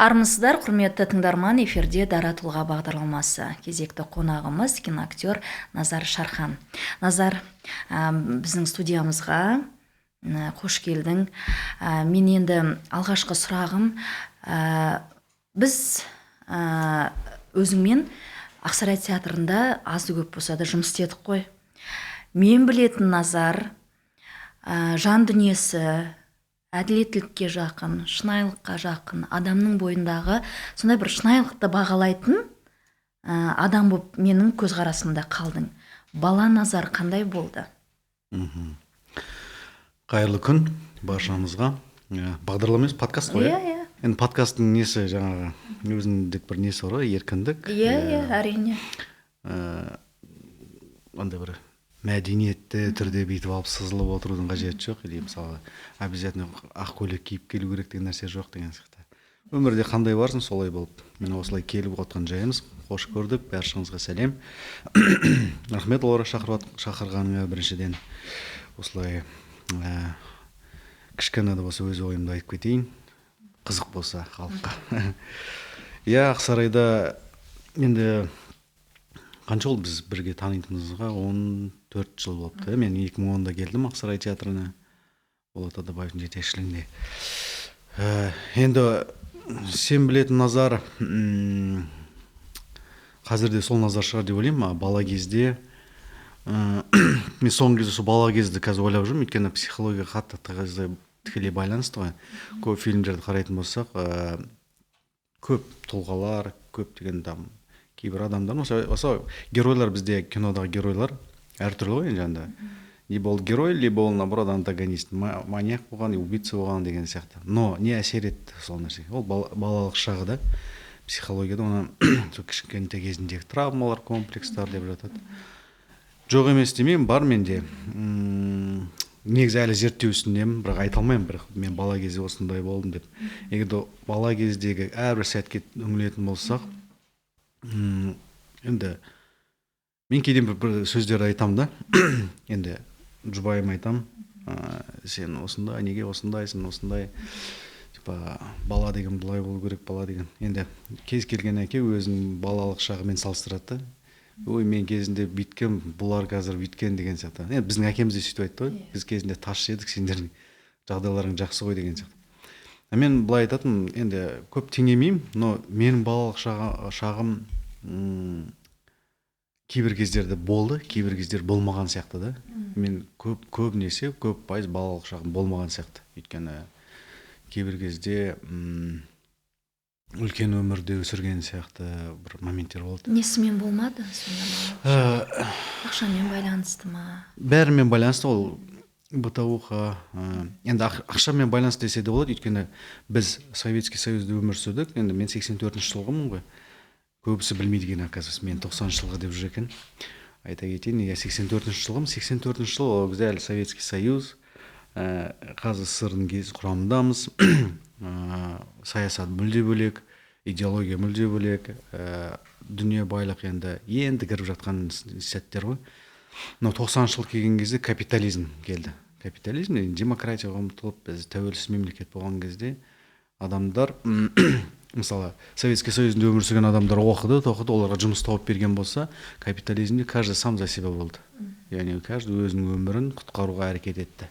Армысыздар, құрметті тыңдарман, эфирде Дара тұлға бағдарламасы. Кезекті қонағымыз киноактер Назар Шархан. Назар, біздің студиямызға қош келдің. Мен енді алғашқы сұрағым, біз өзіңмен Ақсарай театрында азды көп болса да жұмыс істедік қой. Мен білетін Назар жан дүниесі әділеттілікке жақын, шынайылыққа жақын, адамның бойындағы сондай бір шынайылықты бағалайтын адам болып менің көзқарасымда қалдың. Бала Назар қандай болды? Қайырлы күн баршамызға. Бағдарлама емес, подкаст қой. Иә. Енді подкасттың несі жаңағы өзіндік бір несі бар, еркіндік. Иә, әрине. Андай бір мәдениетті түрде бүйтіп алып сызылып отырудың қажеті жоқ, или мысалы обязательно ақ көйлек киіп келу керек деген нәрсе жоқ деген сияқты. Өмірде қандай барсың, солай болып. Мен осылай келіп отқан жайымыз. Қош көрдік, баршаңызға сәлем. Рахмет оларға шақырғаныңа біріншіден. Осылай кішкене де болса өз ойымды айтып кетейін. Қызық болса халыққа. Иә, Ақсарайда енді қанша жыл біз бірге танитынымызға 14 жыл болыпты. Мен 2010-да келдім Ақсарай театрына. Болат Адабаевтың жетекшілігінде. Енді сен білетін Назар, қазірде сол Назар шығар деп ойлаймын. Бала кезде, мен соңғы кезде сол бала кезде қазір ойлап жүрмін, өйткені психология қатты тікелей байланысты ғой. Көп фильмдерді қарайтын болсақ, көп тұлғалар, көп деген кейбір адамдар, осы геройлар, бізде кинодағы геройлар әртүрлі ғой енді. Либо ол герой, либо ол наоборот антагонист, маньяк болған, убийца болған деген сияқты. Но не әсер етті сол нәрсе? Ол балалық шағы да, психологияда оны кішкентай кезіндегі травмалар, комплекстар деп жатады. Жоқ емес демеймін, бар менде. Негізі әлі зерттеу үстіндемін, бірақ айта алмаймын, бірақ мен бала кезде осындай болдым деп. Егер бала кездегі әрбір сәтке үңілетін болсақ, енді мен кейде бір сөздер айтам да, енді жұбайым айтам, сен осындай, неге осындайсың, осындай, бала деген бұлай болу керек, бала деген. Енді кез келген әке өзінің балалық шағымен салыстырады. Ой, мен кезінде бүйткен, бұлар қазір бүйткен деген сияқты. Енді біздің әкеміз де сөйтіп айтты ғой, біз кезінде тас жедік, сендердің жағдайларың жақсы ғой деген сияқты. Мен былай айтатым, енді көп теңемеймін, но менің балалық шағым кейбір кездерде болды, кейбір кездер болмаған сияқты да. Мен көбінесе, көп пайыз балалық шағым болмаған сияқты. Өйткені кейбір кезде үлкен өмірде өсірген сияқты бір моменттер болды. Несімен болмады сонда? Ақшамен байланысты ма? Бәрімен байланысты, ол бытовуха. Енді ақшамен байланысты десе де болады, өйткені біз Советский Союзда өмір сүрдік. Енді мен 84-ші жылғымын ғой. Көбісі білмейді екен, оказывается, мен 90-ші жылғы деп жүр екен. Айта кетейін, 84-ші жылғым. 84-ші жыл ол кезде әлі Советский Союз, СССР-ның құрамындамыз. Саясат мүлде бөлек, идеология мүлде бөлек, дүние байлық енді кіріп жатқан сәттер ғой. Но 90 жыл келген кезде капитализм келді. Капитализм, демократияға ұмтылып, біз тәуелсіз мемлекет болған кезде адамдар, мысалы, Советский Союзында өмір сүрген адамдар оқыды, оларға жұмыс тауып берген болса, капитализмде каждый сам за себя болды. Яғни каждый өзінің өмірін құтқаруға әрекет етті.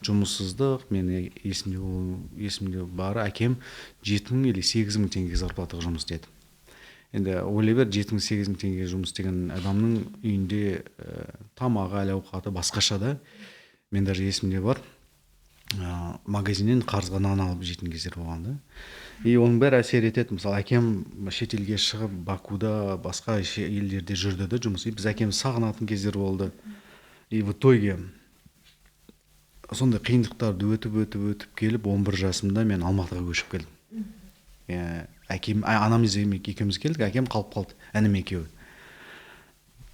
Жұмыссыздық, мен есімде бары әкем 7 или 8 мың теңге зарплатаға жұмыс істеді. Енді ойлай бер, 7 мың 8 мың теңге жұмыс істеген адамның үйінде тамағы, әл ауқаты басқаша да. Мен даже есімде бар, магазиннен қарызға нан алып жейтін кездер болған да. И оның бәрі әсер етеді. Мысалы, әкем шетелге шығып, Бакуда, басқа елдерде жүрді да жұмыс. Біз әкемді сағынатын кездер болды. И в итоге сондай қиындықтарды өтіп келіп, 11 жасымда мен Алматыға көшіп келдім. Анамыз екеуміз келдік, әкем қалып қалды, інім екеуі.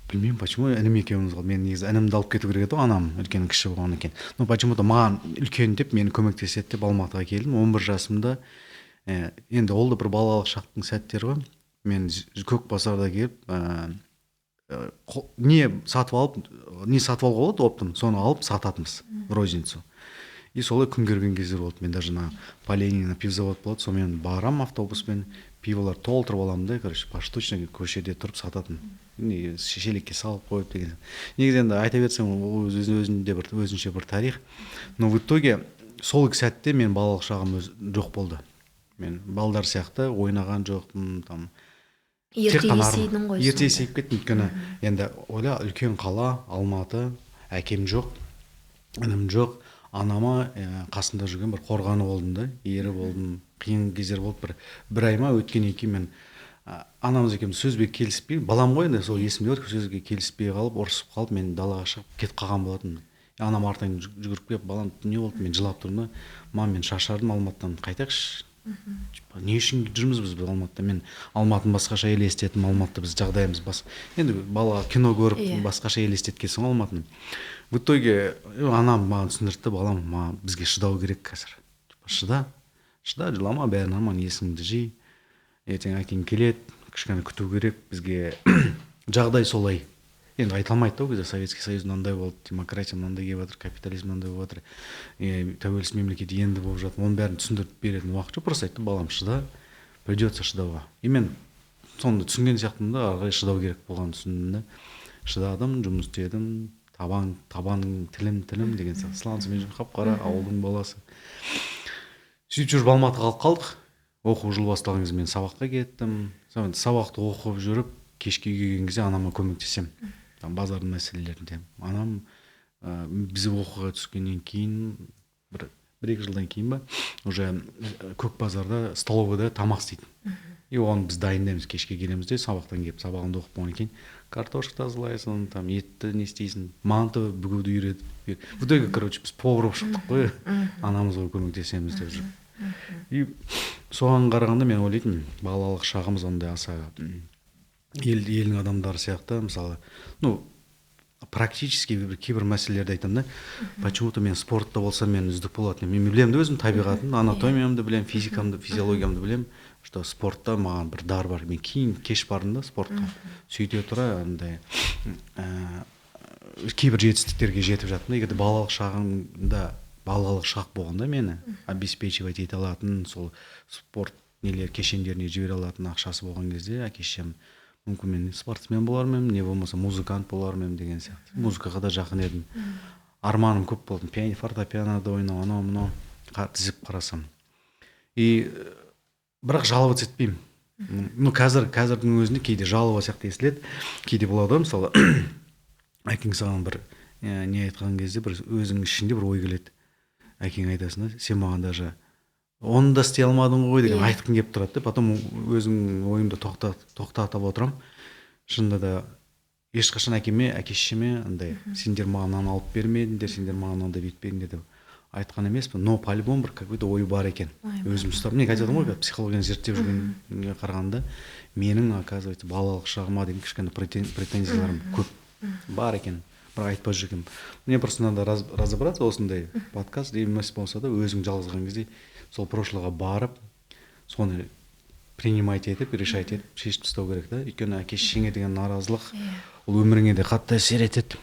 Білмеймін, почему інім екеуіміз қалды. Мен негізі інімді алып кету керек еді, анам үлкен кіші болған екен. Но почему-то маған үлкен деп, мені көмектеседі деп Алматыға келдім. 11 жасымда, енді ол да бір балалық шақтың сәттері ғой. Мен Көкбасарда келіп, не сатып алуға болады оптом, соны алып сататымыз в розницу. и солай күн керген кездер болды. Мен даже на по Ленина пивзавод болады, сонымен барам автобуспен, пиволар толтырып аламын да, короче, поштучно көшеде тұрып сататын. Шелекке салып қойып деген. Негізі енді айта берсем, ол өзінде бір өзінше бір тарих. Но в итоге сол сәтте мен балалық шағым жоқ болды. Мен балдар сияқты ойнаған жоқпын, там ерте есейдің ғой. Ерте есейіп кеттім, өйткені енді ойла, үлкен қала, Алматы, әкем жоқ, інім жоқ, анама қасында жүрген бір қорғаны болдым да, ері болдым. Қиын кездер болды, бір ай ма өткеннен кейін мен анамыз екеуміз сөзбен келіспей, балам ғой енді, сол есімде бар, сөзге келіспей қалып, ұрысып қалып, мен далаға шығып кетіп қалған болатын. Анам артынан жүгіріп келіп, балам не болды, мен жылап тұрмын да, мам, мен шашардым, Алматыдан қайтайықшы. Не үшін жүрміз біз Алматыда? Мен Алматыны басқаша елестеттім, Алматыда біз жағдайымыз енді бала кино көріп басқаша елестеткенсің Алматыны. В итоге анам маған түсіндірді, балам, бізге шыдау керек қазір. Шыда, жылама, бәрі нормально, есіңді жи. Ертең әкең келеді, кішкене күту керек, бізге жағдай солай. Енді айта алмайды да, Советский Союз мынандай болды, демократия мынандай келіп жатыр, капитализм мынандай болып жатыр, тәуелсіз мемлекет енді болып жатыр. Оның бәрін түсіндіріп беретін уақыт жоқ. Просто айтты, балам, шыда, придется шыдауға. И мен соны түсінген сияқтымын да, ары қарай шыдау керек болғанын түсіндім да. Шыдадым, жұмыс істедім, табаның тілім деген сияқты. Сланцымен жүріп қап-қара ауылдың баласы. Сөйтіп жүріп Алматыға қалып қалдық. Оқу жылы басталған кезде мен сабаққа кеттім. Сабақты оқып жүріп, кешке келген кезде анама көмектесем. Базардың мәселелерінде. Анам бізді оқуға түскеннен кейін, бір-екі жылдан кейін ба, уже көк базарда столовыйда тамақ істейтін. И оны біз дайындаймыз, кешке келеміз де, сабақтан келіп, сабағыңды оқып болғаннан кейін картошка тазалайсың, там етті не істейсің, манты бүгуді үйретіп. В итоге, короче, біз повар болып шықтық қой, анамызға көмектесеміз деп жүріп. И соған қарағанда мен ойлайтын, балалық шағымыз ондай аса елдің адамдары сияқты, мысалы, практически кейбір мәселелерді айтамын да, почему-то мен спортта болсам мен үздік болатын. Мен білемін да өзім табиғатын, анатомиямды білемін, физикамды, физиологиямды білемін, что спортта маған бір дар бар. Мен кейін кеш бардым да спортқа. Сөйте тұра андай кейбір жетістіктерге жетіп жаттым. Егер балалық шағымда балалық шақ болғанда мені обеспечивать ете алатын, сол спорт нелер кешендеріне жібере алатын ақшасы болған кезде әке-шешем мүмкін мен спортсмен болар ма едім, не болмаса музыкант болар ма едім деген сияқты. Музыкаға да жақын едім. Арманым көп болды. Фортепианода ойнау, анау мынау тізіп қарасам. И бірақ жаловаться етпеймін. Қазірдің өзінде кейде жалова сияқты естіледі. Кейде болады ғой, мысалы, әкең саған бір не айтқан кезде бір өзің ішінде бір ой келеді. Әкең айтасың да, сен маған даже оны да істей алмадың ғой деген айтқың келіп тұрады. Потом өзің ойымды тоқтатып отырам. Шынында да ешқашан әке-шешеме андай сендер маған мынаны алып бермедіңдер, сендер маған мынандай бүйтпедіңдер деп айтқан емеспін. Но по-любому бір какой-то ой бар екен. Өзім ұстап. Мен айтып отырмын ғой, психологияны зерттеп жүргенге қарағанда менің, оказывается, балалық шағыма деген кішкене претензияларым көп бар екен. Бірақ айтпай жүргенмін. Мне просто надо разобраться осындай подкаст емес болса да, өзің жалғызған кезде сол прошлыйға барып, соны принимать етіп, решать етіп, шешіп тастау керек да. Өйткені әке-шешеңе деген наразылық ол өміріңе де қатты әсер етеді.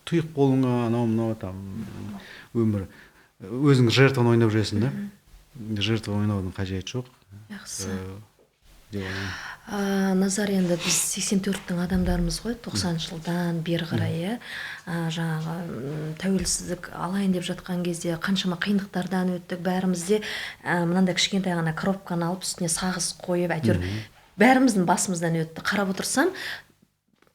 Тұйық болуыңа, анау-мынау там өмір өзің жертваны ойнап жүресің да. Жертва ойнаудың қажеті жоқ. Жақсы. Назар, енді біз 84-тің адамдарымыз ғой, 90 жылдан бері қарай, жаңағы тәуелсіздік алайын деп жатқан кезде қаншама қиындықтардан өттік. Бәрімізде мынандай кішкентай ғана коробканы алып үстіне сағыз қойып, әйтеуір бәріміздің басымыздан өтті. Қарап отырсам,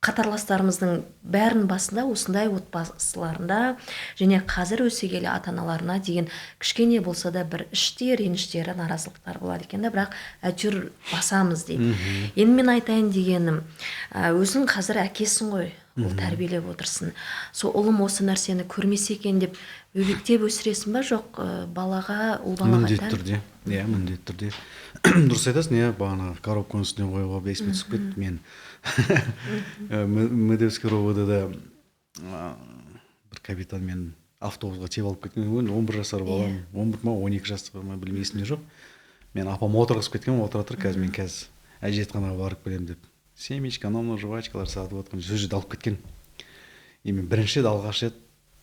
қатарластарымыздың бәрінің басында осындай отбасыларында және қазір өсе келе ата-аналарына деген кішкене болса да бір іште реніштері, наразылықтар болады екен да, бірақ әйтеуір басамыз дейді. Енді мен айтайын дегенім, өзің қазір әкесің ғой, ол тәрбиелеп отырсың. Сол ұлым осы нәрсені көрмесе екен деп өбектеп өсіресің ба, жоқ балаға, ұл балаға? Міндетті түрде. Міндетті түрде. Дұрыс айтасың, бағана коробканың үстіне қоюға есіме түсіп кетті. Мен Медеевский ровд-да бір капитанмен автобусға тиіп алып кеткен. 11 жасар балам, 11 ма 12 жасар ма білмеймін, есімде жоқ. Мен апам отырғызып кеткен, отыра тұр, қазір мен әжетханаға барып келемін деп. Семечка, анау жвачкалар сатып отқан, сол жерде алып кеткен. И мен бірінші рет алғаш рет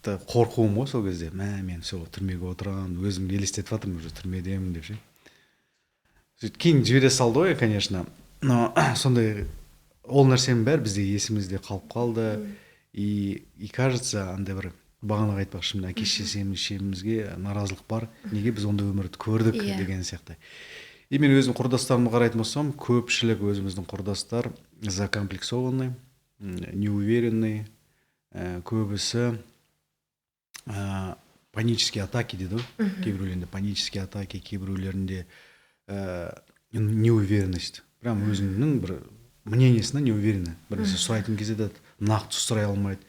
қорқуым ғой сол кезде. Мен все түрмеге отырамын, өзім елестетіп жатырмын, уже түрмедемін деп ше. Сөйтіп кейін жібере салды ғой, конечно. Но сондай ол нәрсенің бәрі бізде есімізде қалып қалды. И кажется, андай бір бағана айтпақшымын, әке шешемізге наразылық бар. Неге біз ондай өмірді көрдік деген сияқты. И мен өзім құрдастарымды қарайтын болсам, көпшілік өзіміздің құрдастар закомплексованный, неуверенный, көбісі панические атаки дейді ғой. Кейбіреулерінде панические атаки, кейбіреулерінде неуверенность. Прям өзінің бір мнениесіне неуверенный. Бір нәрсе сұрайтын кезде де нақты сұрай алмайды.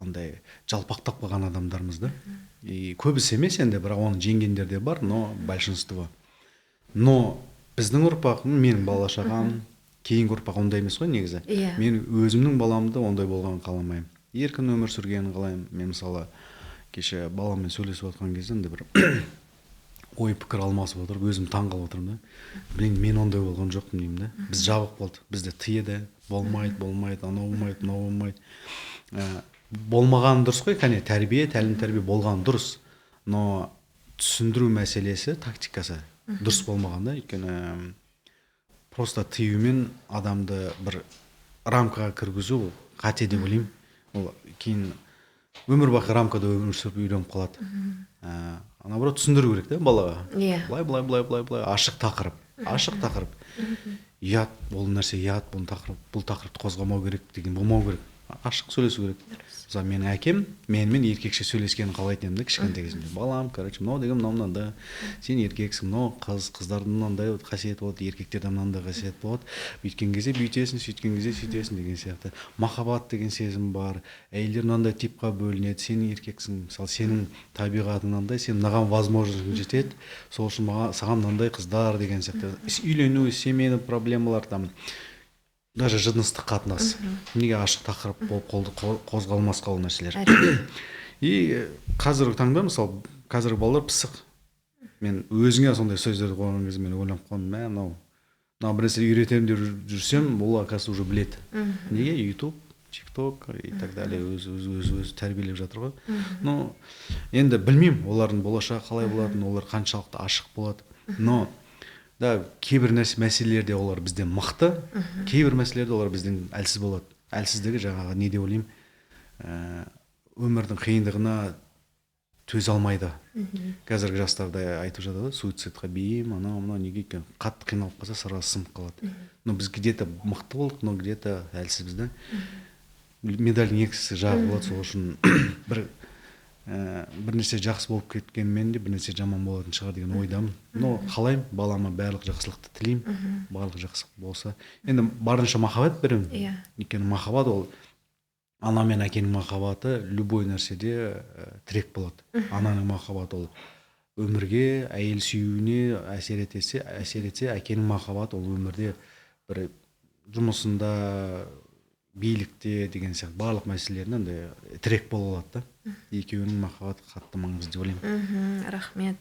Андай жалпақтап қалған адамдармыз да. И көбісі емес енді, бірақ оны жеңгендер де бар, но большинство. Но біздің ұрпақ, менің бала-шағам, кейінгі ұрпақ ондай емес қой негізі. Мен өзімнің баламды ондай болғанын қаламаймын. Еркін өмір сүргенін қалаймын. Мен мысалы кеше баламмен сөйлесіп отқан кезде бір ой пікір алмасып отырып, өзім таң қалып отырмын да. Блин, мен ондай болған жоқпын деймін да. Біз жабық болды. Бізде тыйды, болмайды, анау болмайды, мынау болмайды. Болмаған дұрыс қой, кәне тәлім тәрбие болған дұрыс. Но түсіндіру мәселесі, тактикасы дұрыс болмаған да. Өйткені просто тыюмен адамды бір рамкаға кіргізу қате деп ойлаймын. Ол кейін өмір бақи рамкада өмір сүріп үйреніп қалады. Наоборот, түсіндіру керек та балаға. Былай ашық тақырып. Ұят, бұл нәрсе ұят, бұл тақырыпты қозғамау керек деген болмау керек. Ашық сөйлесу керек. Мысалы, менің әкем менімен еркекше сөйлескенін қалайтын едім да кішкентай кезімде. Балам, мынау деген мынандай, сен еркексің, мынау қыздардың мынандай қасиеті болады, еркектерде мынандай қасиет болады. Бүйткен кезде бүйтесің, сөйткен кезде сөйтесің деген сияқты. Махаббат деген сезім бар. Әйелдер мынандай типқа бөлінеді. Сен еркексің, мысалы, сенің табиғатың мынандай, сен мынаған возможность жетеді. Сол үшін саған мынандай қыздар деген сияқты. Үйлену, семейный проблемалар там. Даже жыныстық қатынас. Неге ашық тақырып болып қозғалмасқа ол нәрселер. И қазіргі таңда, мысалы, қазіргі балалар пысық. Мен өзіңе сондай сөздерді қойған кезде мен ойланып қалдым, мынау бір нәрсе үйретемін деп жүрсем, ол оказывается уже біледі. Неге? YouTube, TikTok и так далее өз тәрбиелеп жатыр ғой. Но енді білмеймін, олардың болашағы қалай болатынын, олар қаншалықты ашық болады. Но да, кейбір мәселелерде олар бізден мықты, кейбір мәселелерде олар бізден әлсіз болады. Әлсіздігі жаңағы не деп ойлаймын, өмірдің қиындығына төзе алмайды. Қазіргі жастарда айтып жатады, суицидқа бейім, анау неге екен, қатты қиналып қалса сразу сынып қалады. Но біз где-то мықты болдық, но где-то әлсізбіз да. Медальдің екісі жағы болады, сол үшін бір нәрсе жақсы болып кеткенмен де бір нәрсе жаман болатын шығар деген ойдамын. Но қалаймын, балама барлық жақсылықты тілеймін, барлық жақсылық болса. Енді барынша махаббат беремін. Өйткені махаббат ол ана мен әкенің махаббаты любой нәрседе тірек болады. Ананың махаббаты ол өмірге, әйел сүюіне әсер етсе, әкенің махаббаты ол өмірде бір жұмысында, билікте деген сияқты барлық мәселелерінен де тірек бола алады да. Екеуінің махаббаты қатты маңызды деп ойлаймын. Рахмет.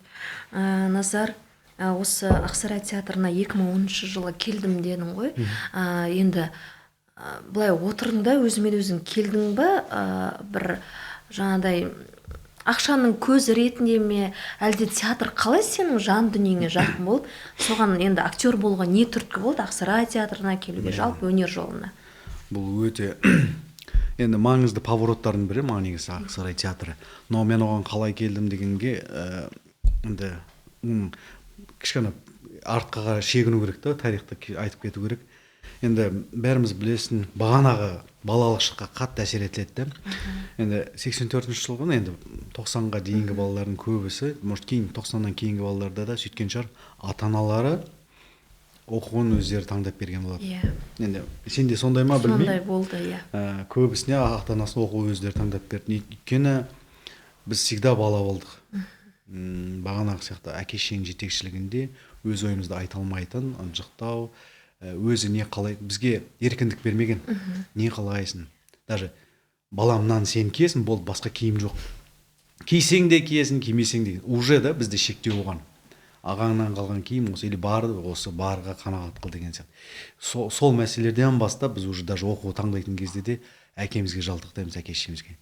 Назар, осы Ақсарай театрына 2010 жылы келдім дедің ғой. Енді былай отырдың да өзімен өзің келдің ба, бір жаңадай ақшаның көзі ретінде ме, әлде театр қалай сенің жан дүниеңе жақын болды? Соған енді актер болуға не түрткі болды Ақсарай театрына келуге, жалпы өнер жолына? Бұл өте енді маңызды повороттардың бірі маған негізі Ақсарай театры. Но мен оған қалай келдім дегенге енді кішкене артқа шегіну керек та, тарихты айтып кету керек. Енді бәріміз білесін, бағанағы балалық шаққа қатты әсер етіледі. Енді 84 жылғы, енді 90-ға дейінгі балалардың көбісі, может кейін 90-нан кейінгі балаларда да сөйткен шығар, ата-аналары оқуын өздері таңдап берген болады. Енді сенде сондай ма білмеймін. Сондай болды, Көбісіне ата-анасы оқу өздері таңдап берді. Өйткені біз всегда бала болдық. Бағанағы сияқты әке-шешенің жетекшілігінде өз ойымызды айта алмайтын, ынжықтау, өзі не қалай, бізге еркіндік бермеген. Не қалайсың? Даже баламнан сен киесің, болды, басқа киім жоқ. Кисең де киесің, кимесең де. Уже да бізде шектеу болған. Ағаңнан қалған киім осы, или осы барға қанағат қыл деген сияқты. Сол мәселелерден бастап біз уже даже оқу таңдайтын кезде де әкемізге жалтақтаймыз, әке-шешемізге.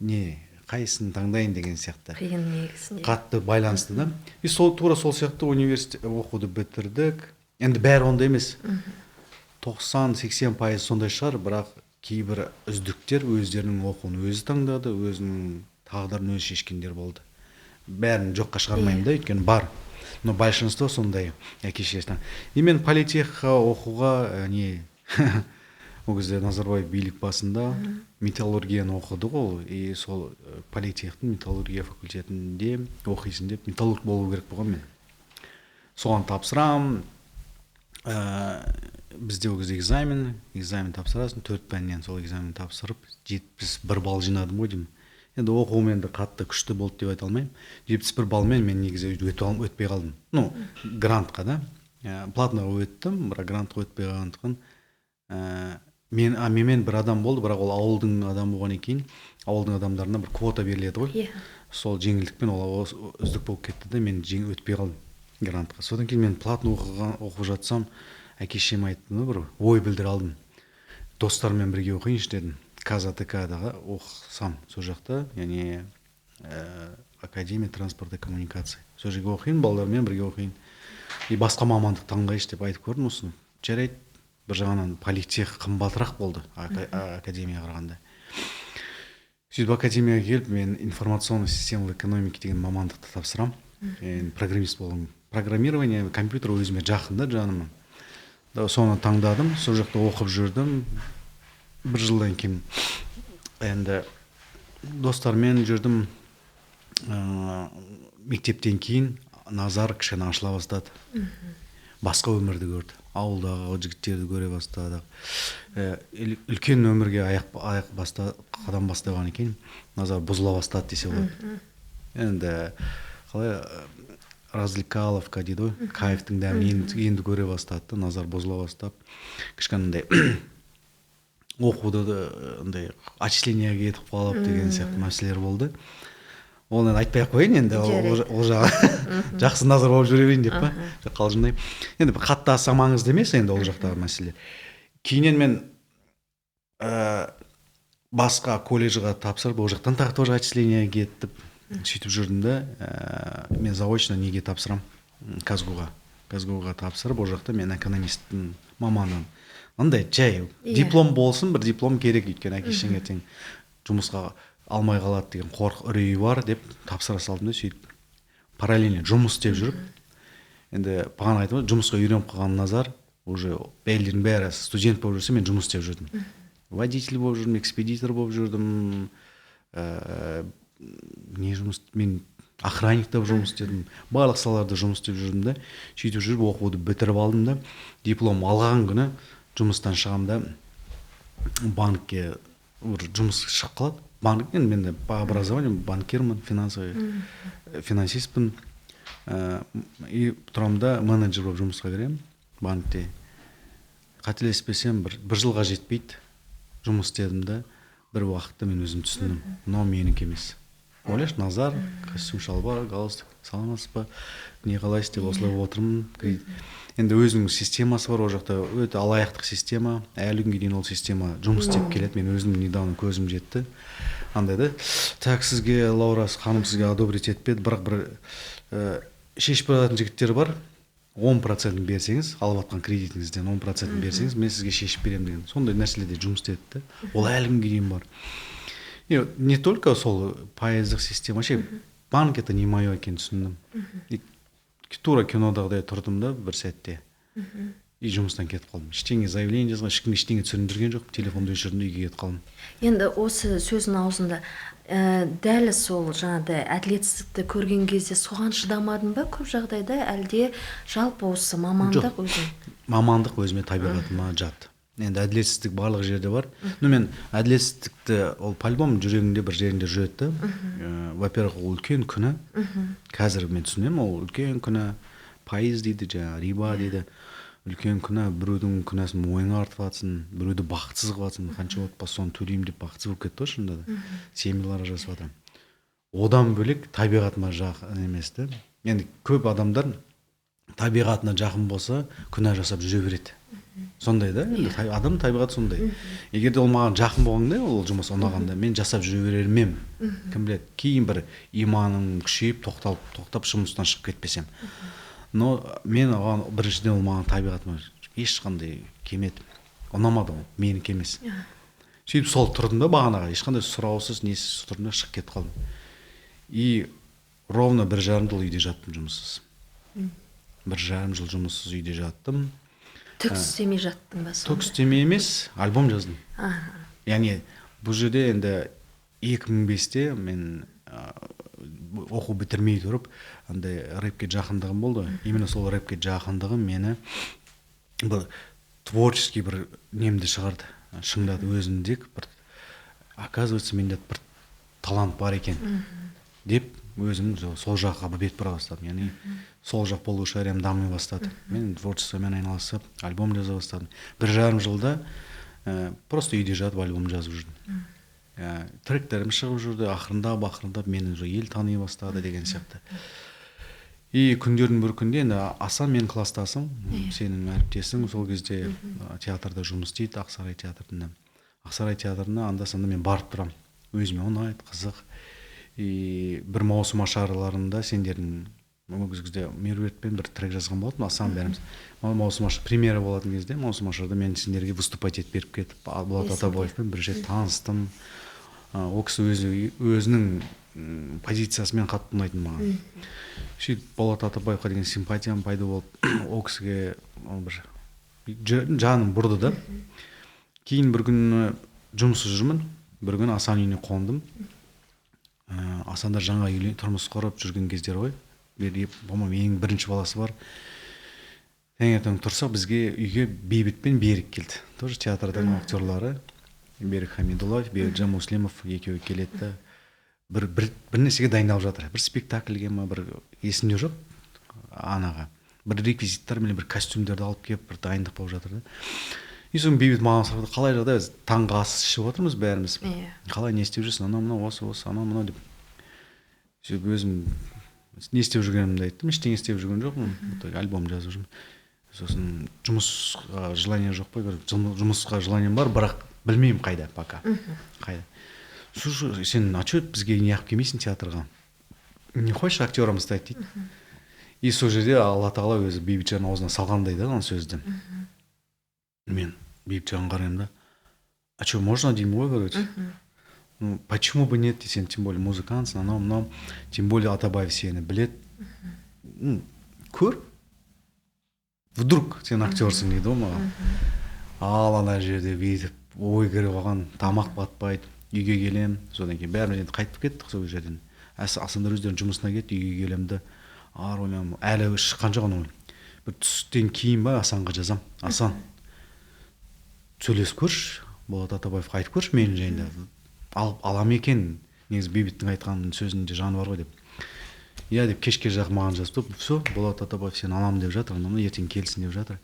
не қайсысын таңдайын деген сияқты қиын негізінде. қатты байланысты да. И тура сол сияқты университет оқуды бітірдік. Енді бәрі ондай емес. 90-80% сондай шығар, бірақ кейбір үздіктер өздерінің оқуын өзі таңдады, өзінің тағдырын өзі шешкендер болды. Бәрін жоққа шығармаймын да, өйткені бар. Но большинство сондай әке-шешесінен. И мен политехқа оқуға не ол кезде Назарбаев билік басында металлургияны оқыды ғой, и сол политехтің металлургия факультетінде оқисың деп металлург болу керек болған мен. Соған тапсырам. Бізде ол кезде экзамен тапсырасың, 4 пәннен сол экзамен тапсырып 71 балл жинадым ғой деймін. Енді оқуым енді қатты күшті болды деп айта алмаймын. 71 баллмен мен негізі өтпей қалдым. Ну, грантқа да. Платныға өттім, бірақ грантқа өтпей қалғандықтан менімен бір адам болды, бірақ ол ауылдың адамы болғаннан кейін ауылдың адамдарына бір квота беріледі ғой. Сол жеңілдікпен ол үздік болып кетті де, мен өтпей қалдым грантқа. Содан кейін мен платно оқып жатсам, әке-шешем айтты, бір ой білдіре алдым. Достарыммен бірге оқиыншы дедім. КЗТК-дағы оқысам, сол жақта, яғни Академия транспорт и коммуникация. Сол жерге оқиын, балалармен бірге оқиын. И басқа мамандық таңдайыншы деп айтып көрдім осыны. Жарайды, бір жағынан политех қымбатырақ болды академияға қарағанда. Сөйтіп академияға келіп, мен информационный системалы экономика деген мамандықты тапсырам. Программист болдым. Программирование, компьютер өзіме жақын да жаныма. Соны таңдадым, сол жақта оқып жүрдім. Бір жылдан кейін енді достармен жүрдім. Мектептен кейін назар кішкене ашыла бастады. Басқа өмірді көрді. Ауылдағы жігіттерді көре бастады. Үлкен өмірге қадам бастағаннан кейін назар бұзыла бастады десе болады. Енді қалай развлекаловка дейді ғой, кайфтың дәмін енді көре бастады, назар бұзыла бастап, кішкентай оқуды андай отчислениеге кетіп қалып деген сияқты мәселелер болды. Оны айтпай ақ қояйын енді, ол жағы жақсы назар болып жүре берейін деп па, қалжыңдаймын. Енді қатты аса маңызды емес енді ол жақтағы мәселе. Кейіннен мен басқа колледжға тапсырып, ол жақтан тағы тоже отчислениеге кетіп, сөйтіп жүрдім да, мен заочно неге тапсырам, Казгуға тапсырып, ол жақта мен экономисттің маманын. Андай жай диплом болсын, бір диплом керек, өйткені әке-шешең ертең жұмысқа алмай қалады деген үрейі бар деп тапсыра салдым да, сөйтіп параллельно жұмыс істеп жүріп, енді бағана айтып, жұмысқа үйреніп қалған назар, уже бәлдердің бәрі студент болып жүрсе, мен жұмыс істеп жүрдім. Водитель болып жүрдім, экспедитор болып жүрдім, мен охранникта жұмыс істедім, барлық салаларда жұмыс істеп жүрдім да, сөйтіп жүріп оқуды бітіріп алдым да, диплом алған күні жұмыстан шығам да, банкке жұмыс шығып қалады. Банк, енді мен по образованию банкирмін, финансистпін, и тұрамда менеджер болып жұмысқа кіремін банкте. Қателеспесем, бір жылға жетпейді, жұмыс істедім да, бір уақытта мен өзім түсіндім, но менікі емес. Ойлашы, назар, костюм, шалбар, галстук, саламатсыз ба, не қалайсыз деп осылай отырмын. Енді өзінің системасы бар, ол жақта өте алаяқтық система, әлі күнге дейін ол система жұмыс істеп келеді. Мен өзім недавно көзім жетті. Андай да, так сізге Лаура ханым сізге одобрить етпеді, бірақ бір шешіп баратын жігіттер бар. 10% берсеңіз, алып жатқан кредитіңізден 10% берсеңіз, мен сізге шешіп беремін деген. Сондай нәрселерде жұмыс істеді. Ол әлі күнге дейін бар. Не только сол пайыздық система, банк это не мое екенін түсіндім. Тура кинодағыдай тұрдым да бір сәтте. И жұмыстан кетіп қалдым. Ештеңе заявление жазған, ешкім ештеңе түсіріп жүрген жоқ, телефонда өшірдім, үйге кетіп қалдым. Енді осы сөздің аузында дәл сол жаңағыдай әділетсіздікті көрген кезде соған шыдамадың ба көп жағдайда, әлде жалпы осы мамандық өзің? Мамандық өзіме табиғатыма жат. Енді әділетсіздік барлық жерде бар. Но мен әділетсіздікті ол по-любому жүрегімде бір жерінде жүреді. Во-первых, ол үлкен күнә. Қазір мен түсінемін, ол үлкен күнә. Пайыз дейді, жаңа риба дейді. Үлкен күнә, біреудің күнәсін мойныңа артып жатсың, біреуді бақытсыз қылып жатсың, қанша отбасы соны төлеймін деп бақытсыз болып кетті ғой шынында да. Семьялар жасап жатыр. Одан бөлек табиғатыма жақын емес те. Енді көп адамдар табиғатына жақын болса, күнә жасап жүре береді. сондай да енді адам табиғаты сондай. Егер де ол маған жақын болғанда ол жұмыс ұнағанда мен жасап жүре берер ме кім біледі, кейін бір иманым күшейіп тоқтап жұмыстан шығып кетпесем. Но мен оған біріншіден ол маған табиғатыма ешқандай келмеді, ұнамады, ол менікі емес. Сөйтіп сол тұрдым да бағанаға, ешқандай сұраусыз несіз тұрдым да шығып кетіп қалдым. И ровно 1,5 жыл үйде жаттым жұмыссыз. 1,5 жыл жұмыссыз үйде жаттым. Түк істемей жаттың ба сонда? Түк істемей емес, альбом жаздым. Яғни бұл жерде енді 2005-те мен оқу бітірмей тұрып андай рэпке жақындығым болды. Именно сол рэпке жақындығым мені бір творческий бір немді шығарды, шыңдады өзімдегі бір, оказывается менде бір талант бар екен деп өзім сол жаққа бет бұра бастадым. Яғни сол жақ болу шығар, дами бастады. Мен творчествомен айналысып, альбом жаза бастадым. 1,5 жылда просто үйде жатып альбом жазып жүрдім. Тректерім шығып жүрді, ақырындап мені уже ел тани бастады деген сияқты. И күндердің бір күнде енді Асан менің класстасым, сенің әріптесің, сол кезде театрда жұмыс істейді, Ақсарай театрында. Ақсарай театрына анда-санда мен барып тұрам. Өзіме ұнайды, қызық. И бір маусым ашарларында сендердің ол кезде Меруертпен бір трек жазған болатын, Асан бәріміз. Маусым ашар премьера болатын кезде, маусым ашарда мен сендерге выступать етіп беріп кетіп, Болат Атабаевпен бір рет таныстым. Ол кісі өзінің позициясымен қатты ұнайтын маған. Сөйтіп Болат Атабаевқа деген симпатиям пайда болып, ол кісіге бір жаным бұрды да. Кейін бір күн жұмыссыз жүрмін, бір күн Асан үйіне қондым. Асандар жаңа тұрмыс құрып жүрген кездер ғой. По-моему, ең бірінші баласы бар. Таңертең тұрсақ, бізге үйге Бейбіт пен Берік келді. Тоже театрдың актерлары. Берік Хамидуллаев, Берікжан Муслимов екеуі келеді. Бір нәрсеге дайындалып жатыр. Бір спектакльге ма, бір есімде жоқ анаға. Бір реквизиттар мен бір костюмдерді алып келіп, бір дайындық болып жатыр да. И соң Бейбіт маған сұрады, қалай жағдай? Таңғы ас ішіп отырмыз бәріміз. Қалай, не істеп жүрсің? Анау, осы, анау деп. Сөйтіп өзім не істеп жүргенімді айттым. Ештеңе істеп жүрген жоқпын. Альбом жазып жүрмін. Сосын жұмысқа желание жоқ па? Жұмысқа желанием бар, бірақ білмеймін қайда пока. Қайда. Слушай, сен че бізге неғып келмейсің театрға? Не хочешь актером стать дейді. И сол жерде Алла тағала өзі Бейбітжан аузына салғандай да сөзді. Мен Бейбітжанға қараймын да. А что, можно деймін ғой, говорит. Ну, почему бы нет, сен тем более музыкантсың, анау, тем более Атабаев сені білет. Көр. Вдруг сен актерсың дейді ғой маған. Ал ана жерде бүйтіп ой кіріп алған, тамақ батпайды. Үйге келем, содан кейін бәріміз енді қайтып кеттік сол жерден. Асандар өздерінің жұмысына кетті, үйге келемді. Ойлаймын, әлі шыққан жоқ оның. Бір түстен кейін ба Асанға жазам. Асан, сөйлесіп көрші, Болат Атабаевқа айтып көрші менің жайында. Алам екен, негізі Бейбіттің айтқан сөзінде жаны бар ғой деп. Я деп кешке жақ маған жазып тұр. Все, Болат Атабаев сен алам деп жатыр, ертең келсін деп жатыр.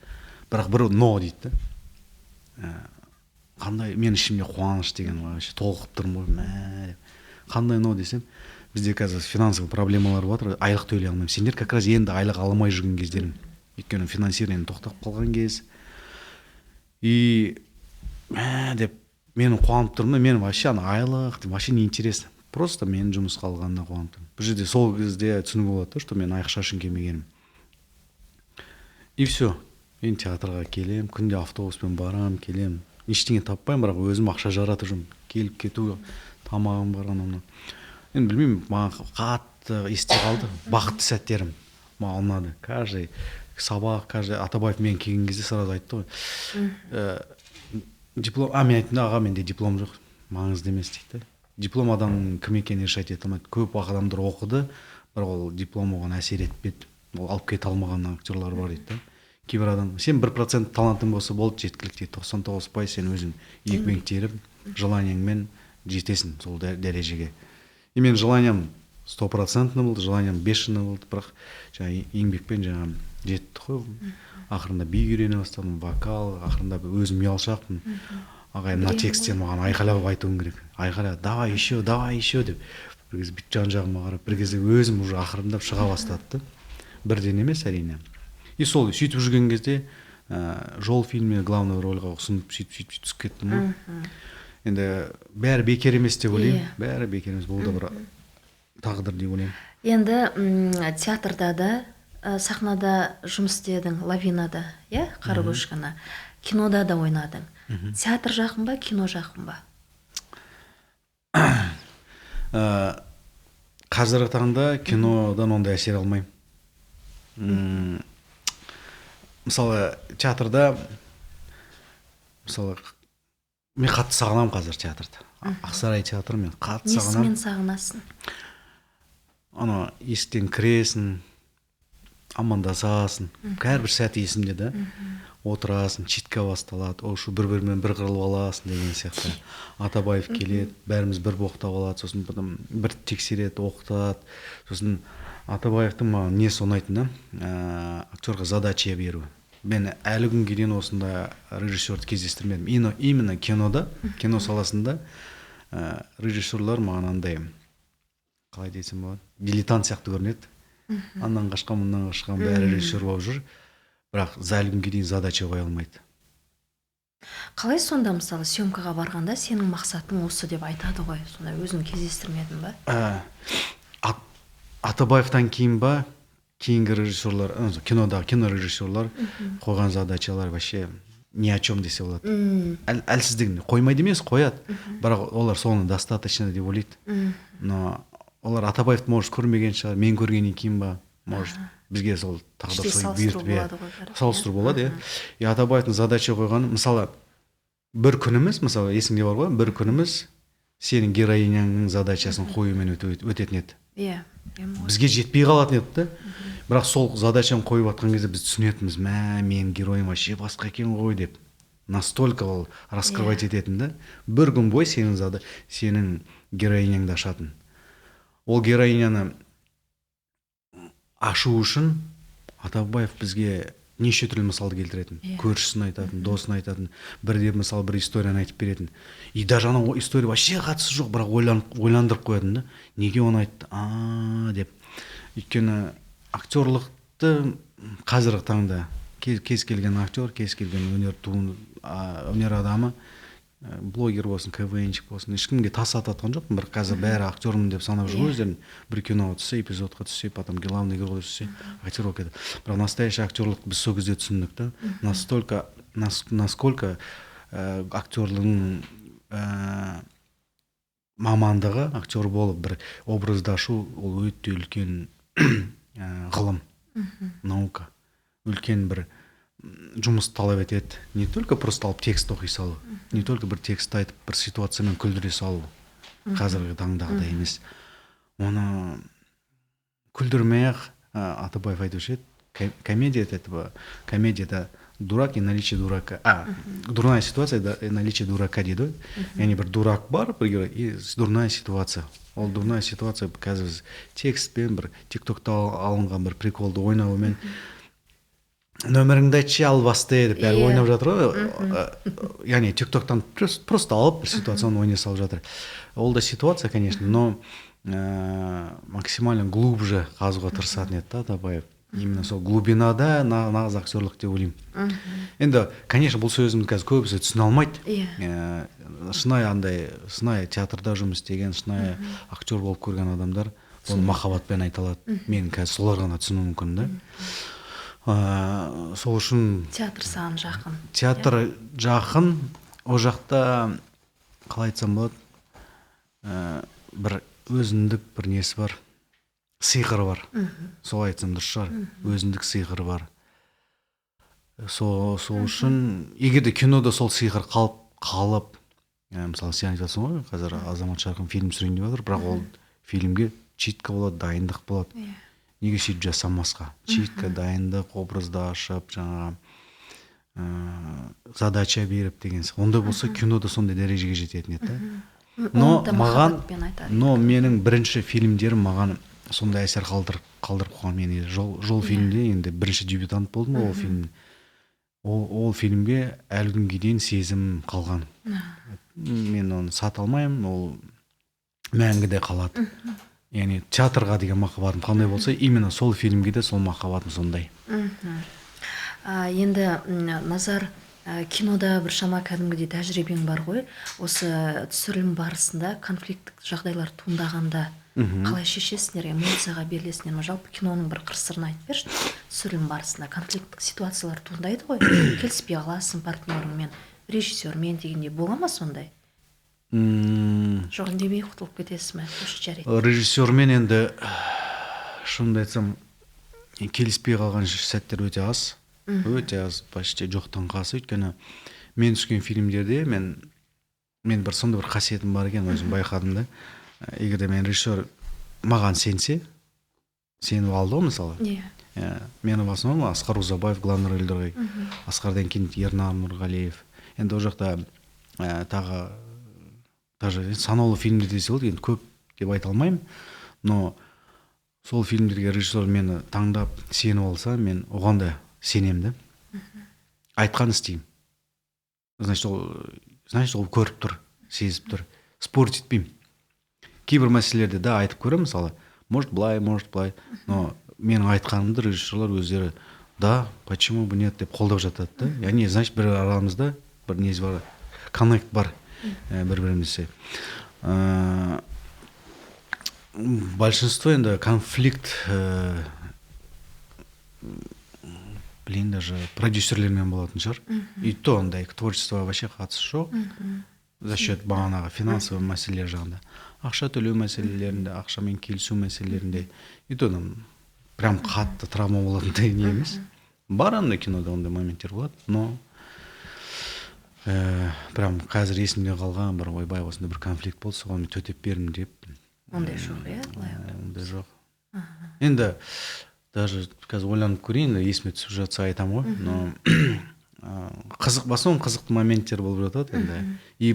Бірақ бір но дейді да. Қандай, мен ішімде қуаныш деген вообще толқып тұрмын ғой. Қандай но десем, бізде қазір финансовый проблемалар бар, айлық төлей алмаймын. Сендер как раз енді айлық алмай жүрген кездерің. Өйткені финансирование тоқтап қалған кез. И деп мен қуанып тұрмын, мен вообще айлық, вообще не интересно. Просто мен жұмысқа алғанына қуанып тұрмын. Бұл жерде сол кезде түсінуге болады, что мен ақша үшін келмегенім. И все. Мен театрға келем, күнде автобуспен барам, келем. Ештеңе таппаймын, бірақ өзім ақша жаратып жүрмін. Келіп кету, тамағым бар анау. Енді білмеймін, маған қатты есте қалды. Бақытты сәттерім маған ұнады. Каждый сабақ, каждый Атабаев мен келген кезде сразу айтты ғой. Диплом, мен айттым да, аға менде диплом жоқ, маңызды емес дейді. Диплом адамның кім екенін решать ете алмайды. Көп адамдар оқыды, бірақ ол диплом оған әсер етпеді. Ол алып кете алмаған актерлар бар дейді. Кейбір адам, сен 1% талантың болса болды, жеткілікті. 99% сен өзің еңбек теріп, желаниеңмен жетесің сол дәрежеге. И мен желанием 100% болды, желанием 5% болды, бірақ еңбекпен жетті ғой. Ақырында би үйрене бастадым, вокал, ақырында өзім ұялшақпын. Ағай, мына тексттен маған айқайлап айтуым керек. Айқайлап, давай еще деп. Бір кезде бүйтіп жан-жағыма қарап, бір кезде өзім уже ақырындап шыға бастады. Бірден емес әрине. И сол сөйтіп жүрген кезде жол фильміне главный рольға ұсынып сөйтіп түсіп кеттім ғой. Енді бәрі бекер емес деп ойлаймын. Бәрі бекер емес, бұл да бір тағдыр деп ойлаймын. Енді театрда да, сахнада жұмыс істедің, лавинада, қара көшкіні, кинода да ойнадың. Театр жақын ба, кино жақын ба? Қазіргі таңда кинодан ондай әсер алмаймын. Мысалы, театрда, мен қатты сағынамын қазір театрды. Ақсарай театры мен қатты сағынамын. Несімен сағынасың? Ана есіктен кіресің, амандасасың, әрбір сәті есімде да, отырасың, читка басталады, ошу бір-бірімен бір қырылып аласың деген сияқты. Атабаев келеді, бәріміз бір боқтап алады, сосын бір тексереді, оқытады. Сосын Атабаевтың маған несі ұнайтын да, актерға задача беру. Мен әлі күнге дейін осында режиссерді кездестірмедім. Именно кинода, кино саласында режиссерлар маған андай, қалай дейсің болады, дилетант сияқты көрінеді. Аннан қашқан, мұндан қашқан бәрі режиссер болып жүр, бірақ әлі күнге дейін задача қоя алмайды. Қалай сонда, мысалы, съемкаға барғанда сенің мақсатың осы деп айтады ғой, сонда өзің кездестірмедің ба? Атабаевтан кейін ба, кейінгі режиссерлар, кино режиссерлар қойған задачалар вообще ни о чем десе болады. Әлсіздігін қоймайды емес, қояды, бірақ олар соны достаточно деп ойлайды. Но олар Атабаевты может көрмеген шығар, мен көргеннен кейін ба, может бізге сол тағдыр солай бұйыртып, салыстыру болады. И Атабаевтың задача қойғаны, мысалы, бір күніміз, мысалы, есіңде бар ғой, бір күніміз сенің героиняңның задачасын қоюмен өтетін еді. Бізге жетпей қалатын еді да. Бірақ сол задачаны қойып атқан кезде біз түсінетінбіз, мен героим вообще басқа екен ғой деп. Настолько ол раскрывать ететін да. Бір күн бой сенің героиняңды ашатын. Ол героиняны ашу үшін Атабаев бізге неше түрлі мысалды келтіретін. Көршісін айтатын, досын айтатын, бірде мысалы бір историяны айтып беретін. И даже ана история вообще қатысы жоқ, бірақ ойландырып қоятын да. Неге оны айтты? Деп. Өйткені актерлықты қазіргі таңда кез келген актер, кез келген өнер адамы, блогер болсын, КВНчик болсын, ешкімге тас ататқан жоқпын, бір қазір бәрі актермін деп санап жүр өздерін. Бір киноға түссе, эпизодқа түссе, потом главный герой түссе, актер болып кетеді. Бірақ настоящий актерлықты біз сол кезде түсіндік та. Насколько актерлығың мамандығы, актер болып бір образды ашу, ол өте үлкен ғылым, наука, үлкен бір жұмыс талап етеді. Не только просто алып текст оқи салу, не только бір текст айтып, бір ситуациямен күлдіре салу, қазіргі таңдағыдай емес. Оны күлдірмей-ақ, Атабаев айтушы еді, комедияда дурак и наличие дурака. Дурная ситуация и наличие дурака дейді. Яғни бір дурак бар, бір герой, и дурная ситуация. Ол дурная ситуация қазір текстпен, бір тиктокта алынған бір приколды ойнауымен нөміріңді айтшы албасты деп бәрі ойнап жатыр ғой. Яғни тиктоктан просто алып бір ситуацияны ойнай салып жатыр. Ол да ситуация, конечно, но максимально глубже қазуға тырысатын еді Атабаев. Именно сол глубинада нағыз актерлық деп ойлаймын. Енді, конечно, бұл сөзімді қазір көбісі түсіне алмайды. Шынайы театрда жұмыс істеген, шынайы актер болып көрген адамдар оны махаббатпен айта алады. Мен қазір солар ғана түсіну мүмкін да. Сол үшін театр саған жақын. Театр жақын, о жақта қалай айтсам болады, бір өзіндік бір несі бар, сиқыры бар. Сол айтсам дұрыс шығар, өзіндік сиқыры бар. Сол үшін егер де кинода сол сиқыр қалып, мысалы сен айтасың ғой, қазір Азамат Шарқын фильм түсірейін деп жатыр, бірақ ол фильмге читка болады, дайындық болады. Неге сөйтіп жасамасқа? Читка, дайындық, образды ашып, жаңағы задача беріп деген. Ондай болса кинода сондай дәрежеге жететін еді. Но менің бірінші фильмдерім маған сондай әсер қалдырып қойған. Мен жол фильмде енді бірінші дебютант болдым ол фильм. Ол фильмге әлі күнге дейін сезім қалған. Мен оны сата алмаймын, ол мәңгіде қалады. Яғни театрға деген махаббатым қандай болса, именно сол фильмге де сол махаббатым сондай. Енді Назар, кинода біршама кәдімгідей тәжірибең бар ғой. Осы түсірілім барысында конфликттік жағдайлар туындағанда қалай шешесіңдер, эмоцияға берілесіңдер ме? Жалпы киноның бір қыр-сырын айтып берші. Түсірілім барысында конфликттік ситуациялар туындайды ғой. Келіспей қаласың партнеріңмен, режиссермен дегендей бола ма сондай? Жоқ, үндемей құтылып кетесіз ме? Жарайды. Режиссермен енді шынымды айтсам келіспей қалған сәттер өте аз. Өте аз, почти жоқтан қасы. Өйткені мен түскен фильмдерде мен бір сондай бір қасиетім бар екен, өзім байқадым да. Егер де мен режиссер маған сенсе, сеніп алды ғой мысалы. Мені басынан Асқар Ұзабаев главный рөлдерге, Асқардан кейін Ернар Нұрғалиев. Енді ол жақта тағы санаулы фильмдер десе болды, енді көп деп айта алмаймын, но сол фильмдерге режиссер мені таңдап сеніп алса, мен оған да сенем да. Айтқан істеймін. Значит, ол көріп тұр, сезіп тұр. Спорт етпеймін. Кейбір мәселелерде да айтып көремін, мысалы, может былай, но менің айтқанымды режиссерлар өздері да, почему бы нет деп қолдап жатады да. Яғни, значит, бір арамызда бір нез бар, коннект бар бір-бірімізде. Большинство енді конфликт даже продюсерлермен болатын шығар. И то ондай творчествоға вообще қатысы жоқ. За счет бағанағы финансовый мәселелер жағында. Ақша төлеу мәселелерінде, ақшамен келісу мәселелерінде. И то прям қатты травма болатындай не емес. Бар андай кинода ондай моменттер болады, но прям қазір есімде қалған бір ойбай осындай бір конфликт болса, оны төтеп бердім деп. Ондай жоқ, иә? Ондай жоқ. Енді даже қазір ойланып көрейін, есіме түсіп жатса айтам ғой, но қызықты моменттер болып жатады енді. И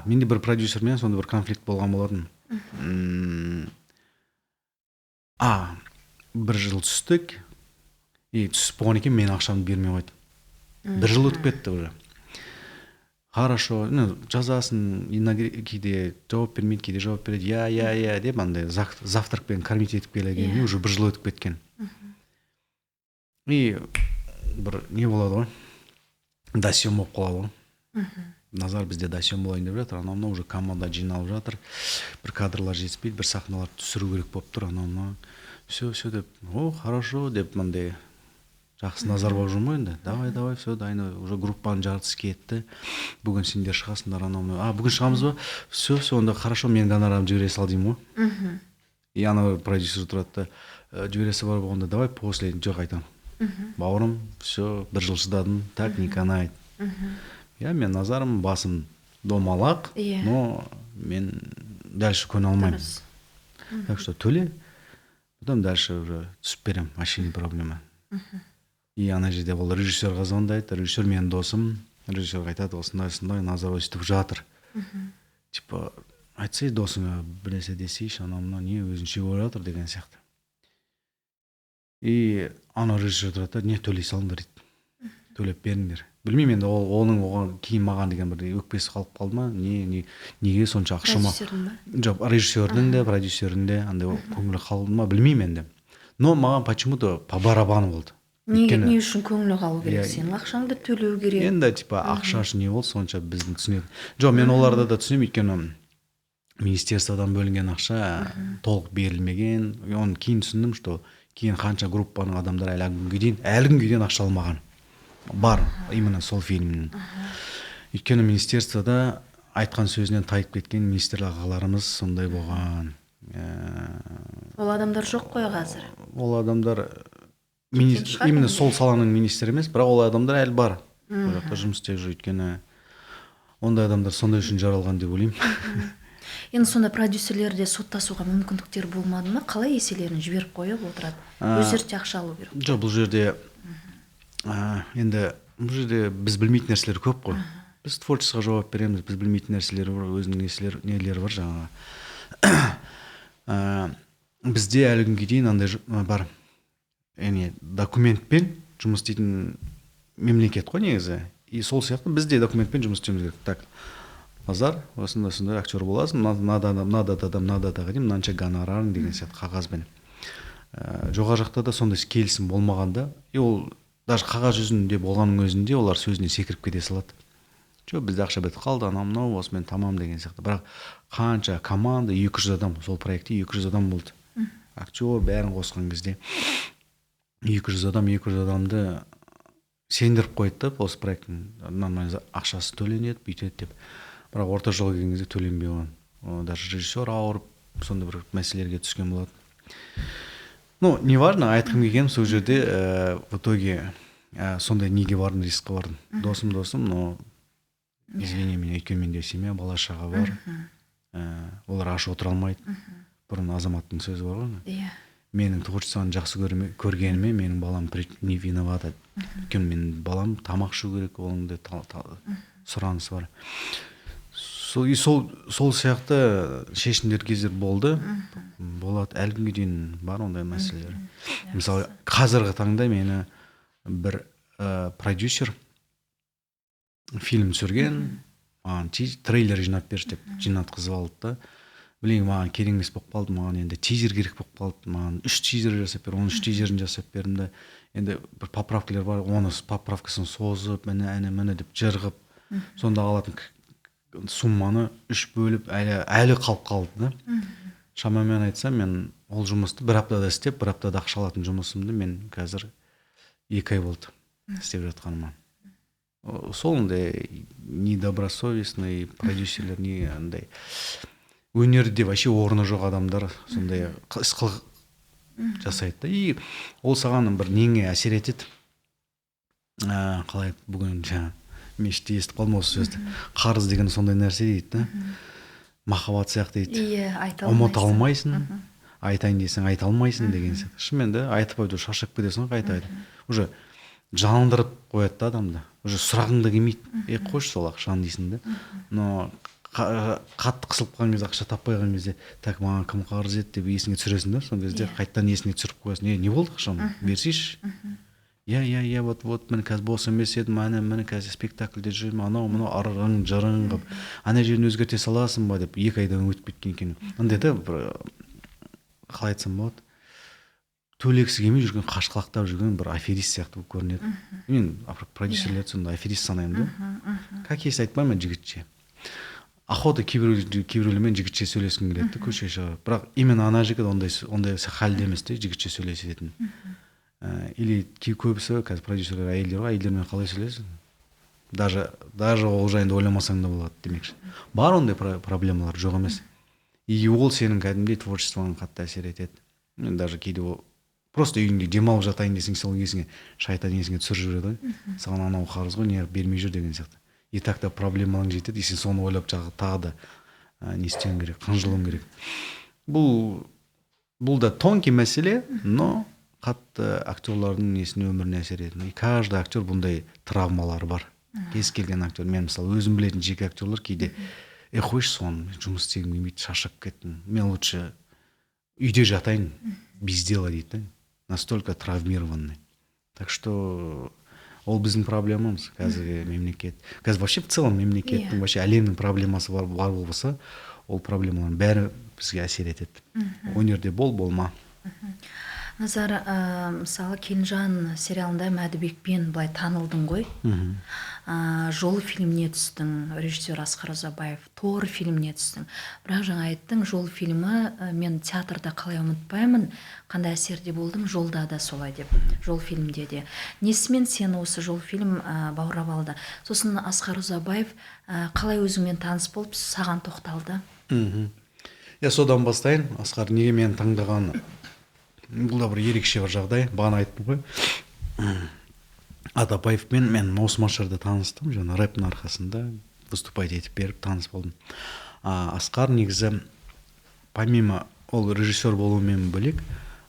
менде бір продюсермен сонда бір конфликт болған болатын. Бір жыл түстік, и түсіп болған екен, мен ақшамды бермей қойдым. Бір жыл өтіп кетті уже. Хорошо, жазасын, кейде жауап бермейді, кейде жауап береді, я деп, андай завтракпен кормить етіп келген, уже бір жыл өтіп кеткен. И бір не болады ғой, досьем болып қалады ғой. Назар бізде досьем болайын деп жатыр, анау уже команда жиналып жатыр, бір кадрлар жетіспейді, бір сахналар түсіру керек болып тұр, анау все деп, хорошо деп, мындай жақсы Назар болып жүрмін енді, давай, все, дайын, уже группаның жартысы кетті, бүгін сендер шығасыңдар, анау, бүгін шығамыз ба, все, онда хорошо, мен гонорарымды жібере сал деймін ғой. И ана продюсер тұрады да, жібересі бар болғанда, давай после, жоқ айтам. Бауырым, все, бір жыл шыдадым, так не канает. Мен Назарым, басым домалақ, но мен дальше көне алмаймын. Так что төле, потом дальше уже түсіп берем, вообще не проблема. И ана жерде ол режиссерға звондайды, режиссер менің досым, режиссерға айтады, осындай, Назар өстіп жатыр. Типа, айтсай досыңа білесе десейші, анау не өзінше болып жатыр деген сияқты. И ана режиссер тұрады, не төлей салыңдар дейді, төлеп беріңдер. Білмеймін енді, оған кейін маған деген бір өкпесі қалып қалды ма, неге сонша ақшама. Жоқ, режиссердің де, продюсердің де, андай көңілі қалды ма, білмеймін енді. Но маған почему-то по барабану болды. Не үшін көңілі қалу керек, сенің ақшаңды төлеу керек. Енді типа ақша үшін не болды, сонша біздің түсінеді. Жоқ, мен оларды да түсінемін, өйткені министерстводан бөлінген ақша толық берілмеген. Оны кейін түсіндім, что кейін қанша группаның адамдар әлі күнге дейін ақша алмаған. Бар, именно сол фильмнің. Өйткені министерствода айтқан сөзінен тайып кеткен министр ағаларымыз сондай болған. Ол адамдар жоқ қой қазір. Ол адамдар именно сол саланың министрі емес, бірақ ол адамдар әлі бар. Ол жақта жұмыс істеп жүр, өйткені ондай адамдар сондай үшін жаралған деп ойлаймын. Енді сонда продюсерлерде соттасуға мүмкіндіктер болмады ма? Қалай еселерін жіберіп қойып отырады? Өздері ақша алу керек. Жоқ, бұл жерде біз білмейтін нәрселер көп қой. Біз творчествоға жауап береміз, біз білмейтін нәрселер бар, өзінің нелері бар жаңағы. Бізде әлі күнге дейін андай бар. Яғни документпен жұмыс істейтін мемлекет қой негізі. И сол сияқты бізде документпен жұмыс істеуіміз керек. Так, Назар, осындай актер боласың, мынада мынанша гонорарың деген сияқты қағазбен. Жоғары жақта да сондай келісім болмағанда, и ол даже қағаз жүзінде болғанның өзінде олар сөзіне секіріп кете салады. Жоқ, бізде ақша бітіп қалды, анау мынау, осымен тамам деген сияқты. Бірақ қанша команда, 200 адам, сол проектте 200 адам болды. Актер бәрін қосқан кезде 200 адамды сендіріп қойды да, осы проекттің нормально ақшасы төленеді, бүйтеді деп. Бірақ орта жолға келген кезде төленбей қойған. Даже режиссер ауырып, сондай бір мәселелерге түскен болады. Ну, неважно, айтқым келгенім сол жерде в итоге сондай неге бардым, рискқа бардым. Досым, но извини меня, өйткені менде семья, бала шаға бар. Олар аш отыра алмайды. Бұрын Азаматтың сөзі бар ғой. Иә. Менің творчествоны жақсы көргеніме менің балам не виноват. Өйткені менің балам тамақ ішу керек, оның да сұранысы бар. Сол сияқты шешімдер кездер болды. Болады, әлі күнге дейін бар ондай мәселелер. Мысалы, қазіргі таңда мені бір продюсер фильм түсірген, маған трейлер жинап берші деп жинатқызып алды да. Білейін, маған керек емес болып қалды, маған енді тизер керек болып қалды, маған 3 тизер жасап бер, оның 3 тизерін жасап бердім да, енді бір поправкалар бар, оны поправкасын созып, міне деп жырғып, сонда алатын сумманы 3 бөліп әлі қалып қалды да. Шамамен айтсам, мен ол жұмысты бір аптада істеп, бір аптада ақша алатын жұмысымды мен қазір 2 ай болды істеп жатқаныма. Сол недобросовестный продюсерлер, не андай өнерде вообще орны жоқ адамдар сондай іс-қылық жасайды да. И ол саған бір неңе әсер етеді. Қалай бүгін мешітте естіп қалдым осы сөзді. Қарыз деген сондай нәрсе дейді да. Махаббат сияқты дейді. Иә, айта алмайсың. Ұмыта алмайсың. Айтайын десең айта алмайсың деген сияқты. Шынымен де айтып айтып шаршап кетесің, қайта. Уже жалындырып қояды да адамды. Уже сұрағың да келмейді. Қойшы сол ақшаны дейсің да. Но қатты қысылып қалған кезде, ақша таппай қалған кезде, так, маған кім қарыз еді деп есіңе түсіресің да. Сол кезде қайттан есіңе түсіріп қоясың. Не болды ақшам? Берсейші. Я вот мен қазір бос емес едім, міне қазір спектакльде жүрмін, анау арың жырың қылып, ана жерін өзгерте саласың ба деп 2 айдан өтіп кеткен екен. Андай да бір қалай айтсам болады, төлегісі келмей жүрген, қашқалақтап жүрген бір аферист сияқты болып көрінеді. Мен продюсерлерді сонда аферист санаймын да. Как есть айтпаймын, жігітше. Охота кейбіреулермен жігітше сөйлескім келеді, көшеге шығарып. Бірақ именно ана жігіт ондай халде емес те, жігітше сөйлесетін. Или көбісі қазір продюсерлер әйелдер ғой, әйелдермен қалай сөйлесің? Даже ол жайында ойламасаң да болады демекші. Бар ондай проблемалар, жоқ емес. И ол сенің кәдімгідей творчествоңа қатты әсер етеді. Мен даже кейде просто үйіңде демалып жатайын десең, сол есіңе шайтан есіңе түсіріп жібереді ғой. Саған анау қарыз ғой, не бермей жүр деген сияқты. И так та проблемаларың жетеді, и сен соны ойлап тағы да не істеуің керек, қынжылуың керек. Бұл да тонкий мәселе, но қатты актерлардың несіне, өміріне әсер етеді. И каждый актер бұндай травмалары бар. Кез келген актер, мен мысалы өзім білетін жеке актерлар кейде қойшы соны, жұмыс істегім келмейді, шаршап кеттім, мен лучше үйде жатайын, бездела дейді. Настолько травмированный. Так что ол біздің проблемамыз қазіргі мемлекет. Қазір вообще в целом мемлекеттің, вообще әлемнің проблемасы бар болса, ол проблемалардың бәрі бізге әсер етеді. Өнерде болма. Назар, мысалы Келінжан сериалында Мәдібекпен былай танылдың ғой. Жол фильміне түстің, режиссер Асқар Ұзабаев, Тор фильміне түстің. Бірақ жаңа айттың, жол фильмі мен театрда қалай ұмытпаймын, қандай әсерде болдым, жолда да солай деп, жол фильмде де. Несімен сені осы жол фильм баурап алды? Сосын Асқар Ұзабаев қалай өзіңмен таныс болып саған тоқталды? Я содан бастайын. Асқар неге мені таңдағаны? Бұл да бір ерекше бір жағдай. Бағана айттым ғой. Атабаевпен мен Маусымашарда таныстым, жаңа рэптің арқасында выступать етіп беріп таныс болдым. Асқар негізі помимо ол режиссер болуымен бөлек,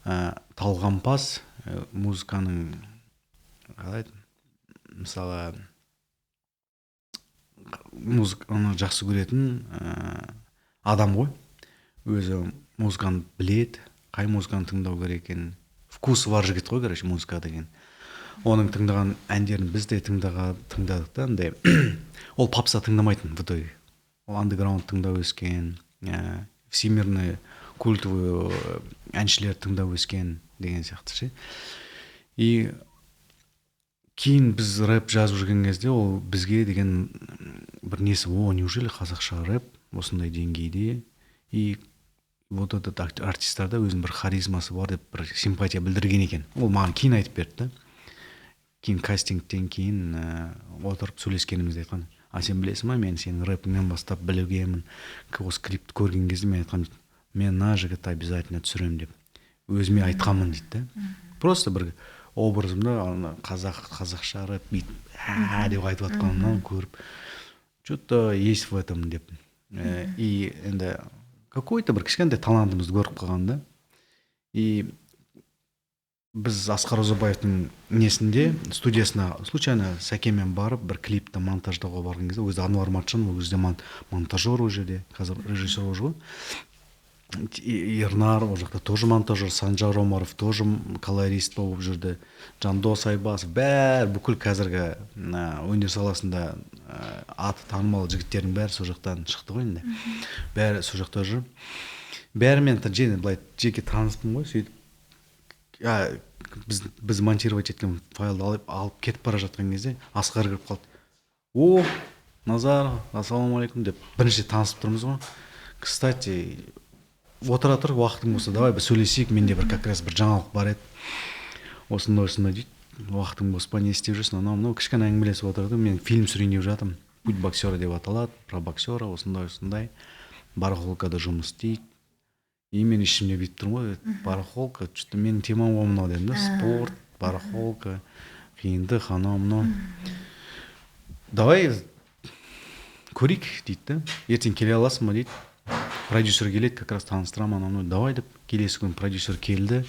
талғампаз, музыканың қалай мысалы музыканы жақсы көретін адам ғой. Өзі музыканы біледі, қай музыканы тыңдау керек екенін. Вкусы бар жігіт қой, короче, музыка деген. Оның тыңдаған әндерін біз де тыңдадық та, андай. Ол попса тыңдамайтын в итоге. Ол андеграунд тыңдап өскен, всемирный культовый әншілер тыңдап өскен деген сияқты ше. И кейін біз рэп жазып жүрген кезде ол бізге деген бір несі, неужели қазақша рэп осындай деңгейде, и вот этот артисттарда өзінің бір харизмасы бар деп бір симпатия білдірген екен. Ол маған кейін айтып берді да. Кейін кастингтен кейін отырып сөйлескенімізде айтқан, сен білесің ба, мен сенің рэпіңнен бастап білгенмін. Осы клипті көрген кезде мен айтқам, мен мына жігітті обязательно түсіремін деп өзіме айтқанмын дейді да. Просто бір образымда қазақша рэп бит деп айтып жатқанымнан көріп, что-то есть в этом деп. И енді какой-то бір кішкентай талантымызды көріп қалған да. И біз Асқар Ұзабаевтың несінде, студиясына случайно Сәкенмен барып бір клипті монтаждауға барған кезде, өзі Ануар Матшан, ол кезде монтажер ол жерде, қазір режиссер уже ғой. Ернар ол жақта тоже монтажер, Санжар Омаров тоже колорист болып жүрді, Жандос Айбасов, бәрі бүкіл қазіргі өнер саласында аты танымал жігіттердің бәрі сол жақтан шықты ғой енді. Бәрі сол жақта жүр. Бәрімен былай жеке таныспын ғой, сөйтіп біз монтировать еткен файлды алып кетіп бара жатқан кезде Асқар кіріп қалды. О, Назар, ассалаумағалейкум деп бірінші танысып тұрмыз ғой. Кстати, отыра тұр, уақытың болса, давай бір сөйлесейік, менде бір как раз бір жаңалық бар еді. Осындай дейді, уақытың болса па, не істеп жүрсің? Анау кішкене әңгімелесіп отырды. Мен фильм түсірейін деп жатырмын. Путь боксера деп аталады, про боксера, осындай. Барахолкада жұмыс істейді. И мен ішімде бүйтіп тұрмын ғой, барахолка, что-то менің темам ғой мынау дедім да, спорт, барахолка, қиындық, анау мынау. Давай көрейік дейді да. Ертең келе аласың ба дейді. Продюсер келеді, как раз таныстырамын, анау давай деп. Келесі күн продюсер келді,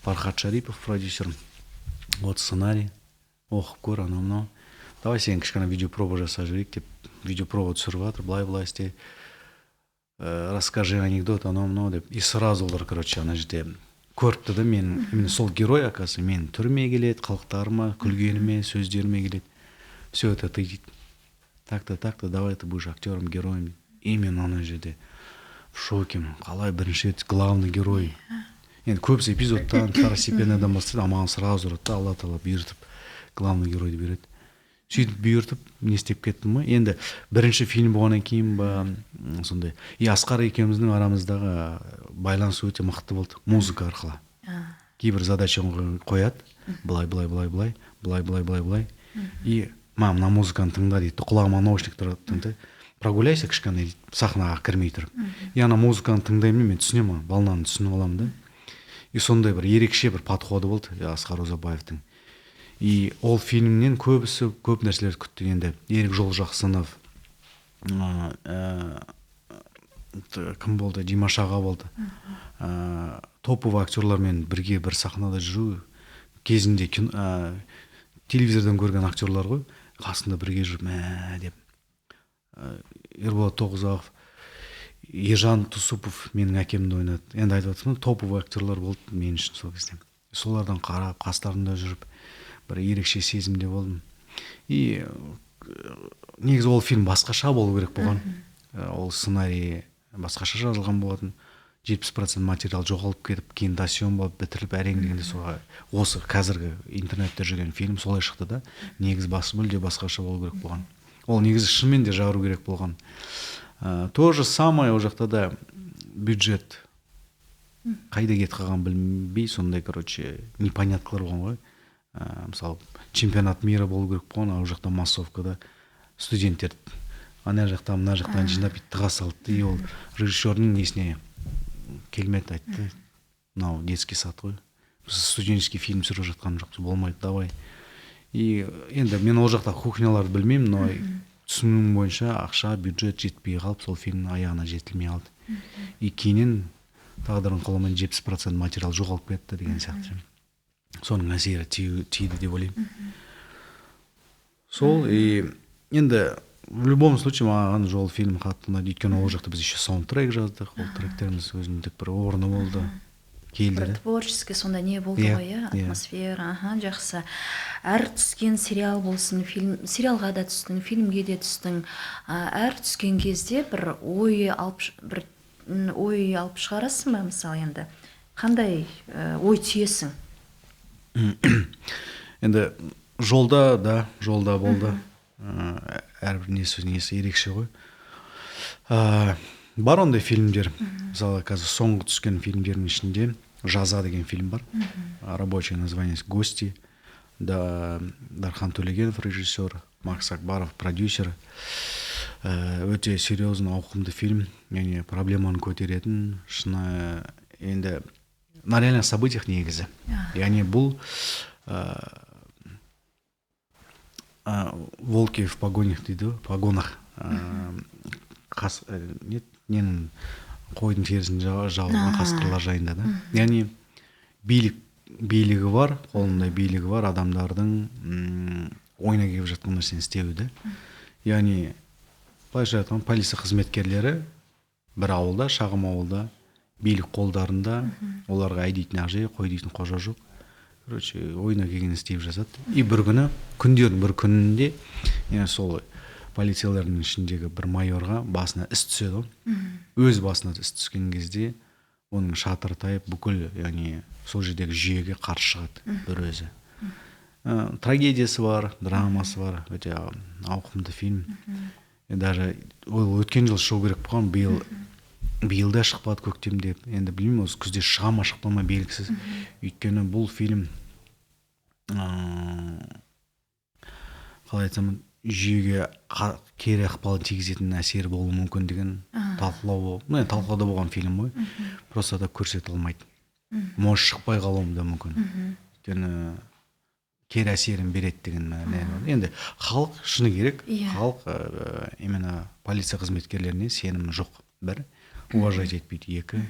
Фархат Шарипов продюсер. Вот сценарий, оқып көр, анау мынау. Давай сен кішкене видеопроба жасап жіберейік деп, видеопроба түсіріп жатыр, былай істе. Расскажи анекдот, анау мынау деп. И сразу олар, ана жерде көріпті да, мен именно сол герой, оказывается, мен түріме келеді, қылықтарыма, күлгеніме, сөздеріме келеді. Все это ты дейді. Так-то, давай ты будешь актером, героем. Именно ана жерде в шокемін. Қалай бірінші рет главный герой. Енді көбісі эпизодтан, второстепенныйдан бастайды, маған сразу ұрады, Алла Тағала бұйыртып главный геройды береді. Сөйтіп бұйыртып не істеп кеттім ғой. Енді бірінші фильм болғаннан кейін ба сондай. И Асқар екеуміздің арамыздағы байланыс өте мықты болды, музыка арқылы. Кейбір задача қояды, былай. И мына музыканы тыңда дейді, құлағыма наушник тұрады. Прогуляйся кішкене дейді, сахнаға кірмей тұрып. И ана музыканы тыңдаймын, мен түсінемін, волнаны түсініп аламын да. И сондай бір ерекше бір подходы болды Асқар Ұзабаевтың. И ол фильмнен көп нәрселер күтті. Енді Ерік Жолжақсынов, кім болды, Димаш аға болды. Топовый актерлармен бірге бір сахнада жүру, кезінде телевизордан көрген актерлар ғой, қасында бірге жүріп, деп. Ерболат Тоғызақов, Ержан Тусупов менің әкемді ойнады. Енді айтып жатырмын, топовый актерлар болды мен үшін сол кезде. Солардан қарап, қастарында жүріп, бір ерекше сезімде болдым. И негізі ол фильм басқаша болу керек болған. Ол сценарий басқаша жазылған болатын. 70% материал жоғалып кетіп, кейін досьем болып бітіріліп, әрең дегенде осы қазіргі интернетте жүрген фильм солай шықты да. Негізі мүлде басқаша болу керек болған. Ол негізі шынымен де жару керек болған. То же самое ол жақта да бюджет қайда кетіп қалған білмей, сондай, непоняткалар болған ғой. Мысалы, чемпионат мира болу керек болған, ол жақта массовкада студенттер ана жақтан, мына жақтан жинап тыға салды. И ол режиссердің несіне келмеді, айтты. Мынау детский сад ғой. Студенческий фильм түсіріп жатқан жоқ, болмайды, давай. И енді мен ол жақта кухняларды білмеймін, но түсінуім бойынша ақша, бюджет жетпей қалып, сол фильмнің аяғына жетілмей қалды. И кейінен тағдырын қаламай 70% материал жоғалып кетті деген сияқты. Соның әсері тиді деп ойлаймын. Сол, и енді в любом случае маған жол фильм қатты ұнады. Өйткені ол жақта біз еще саундтрек жаздық, ол тректеріміз өзіндік бір орны болды. Бір творческий сонда не болды ғой, атмосфера, жақсы. Әр түскен сериал болсын, сериалға да түстің, фильмге де түстің, әр түскен кезде бір ой алып шығарасың ба, мысалы енді? Қандай ой түйесің? Енді жолда болды. Әрбір несі ерекше ғой. Бар ондай фильмдер. Мысалы қазір соңғы түскен фильмдердің ішінде «Жаза» деген фильм бар. Рабочее название «Гости». Дархан Төлегенов режиссер, Макс Акбаров продюсер. Өте серьезный ауқымды фильм. Яғни проблеманы көтеретін, шыны енді на реальных событиях негізі. Яғни бұл волки в погонях дейді, погонах. Ненің қойдың терісін жалған қасқырлар жайында да. Яғни билігі бар, қолында билігі бар адамдардың ойына келіп жатқан нәрсені істеуді. Яғни былайша айтқанда полиция қызметкерлері бір ауылда, шағым ауылда, билік қолдарында, оларға ай дейтін ақжа, қой дейтін қожа жоқ. Короче, ойына келген істеп жазады. И бір күні, күндердің бір күнінде, сол полициялардың ішіндегі бір майорға басына іс түседі. Өз басына іс түскен кезде оның шатыры тайып, бүкіл, яғни сол жердегі жүйеге қарсы шығады бір өзі. Трагедиясы бар, драмасы бар, өте ауқымды фильм. Даже ол өткен жыл шығу керек болған, биылда шықпады көктемде. Енді білмеймін, осы күзде шыға ма шықпа ма белгісіз. Өйткені бұл фильм қалай айтсам, жүйеге кері ықпалын тигізетін әсері болуы мүмкін деген талқылауда болған фильм ғой. Просто да көрсете алмайды. Может шықпай қалуым да мүмкін. Өйткені кері әсерін береді деген мәні. Енді халық шыны керек, халық именно полиция қызметкерлеріне сенім жоқ. Бір, уважать етпейді. Екі,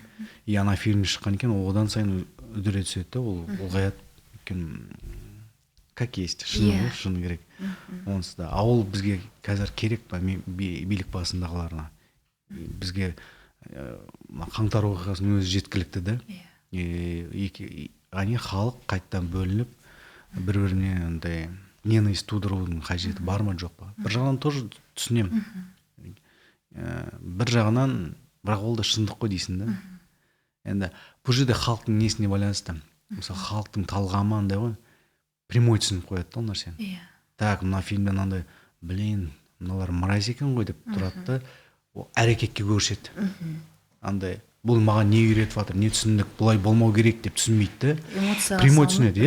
ана фильм шыққан екен, одан сайын үдіре түседі, ол ұлғаяды. Өйткені как есть, шыны керек. Онсыз да ауыл бізге қазір керек па, билік басындағыларына. Бізге қаңтар оқиғасының өзі жеткілікті да. Яғни халық қайттан бөлініп, бір-біріне ненависть тудырудың қажеті бар ма жоқ па? Бір жағынан тоже түсінем. Бір жағынан, бірақ ол да шындық қой дейсің да. Енді бұл жерде халықтың несіне байланысты? Мысалы, халықтың талғамы андай ғой, прямой түсініп қояды да ол нәрсені. Так, мына фильмде мынандай, мыналар мразь екен ғой деп тұрады да, әрекетке көрсетті. Андай, бұл маған не үйретіп жатыр, не түсіндік, бұлай болмау керек деп түсінбейді да. Прямой түсінеді,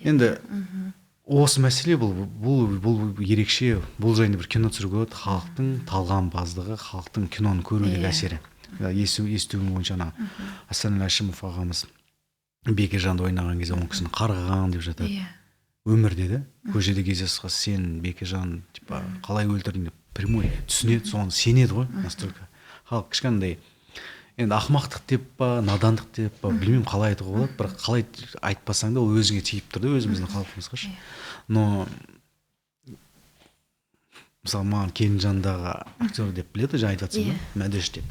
Енді осы мәселе бұл ерекше, бұл жайында бір кино түсіруге болады, халықтың талғампаздығы, халықтың киноны көрудегі әсері. Естуім бойынша Асанәлі Әшімов ағамыз Бекежанды ойнаған кезде оның кісіні қарғаған деп жатады. Өмірде де, көшеде кездесіп сен Бекежан қалай өлтірдің деп прямой түсінеді, соны сенеді ғой, настолько. Халық кішкентай енді ақымақтық деп па, надандық деп па, білмеймін қалай айтуға болады, бірақ қалай айтпасаң да ол өзіңе тиіп тұрды, өзіміздің халқымызға. Но мысалы маған Келінжандағы актер деп біледі, жаңа айтып жатсың ба, Мәдөш деп.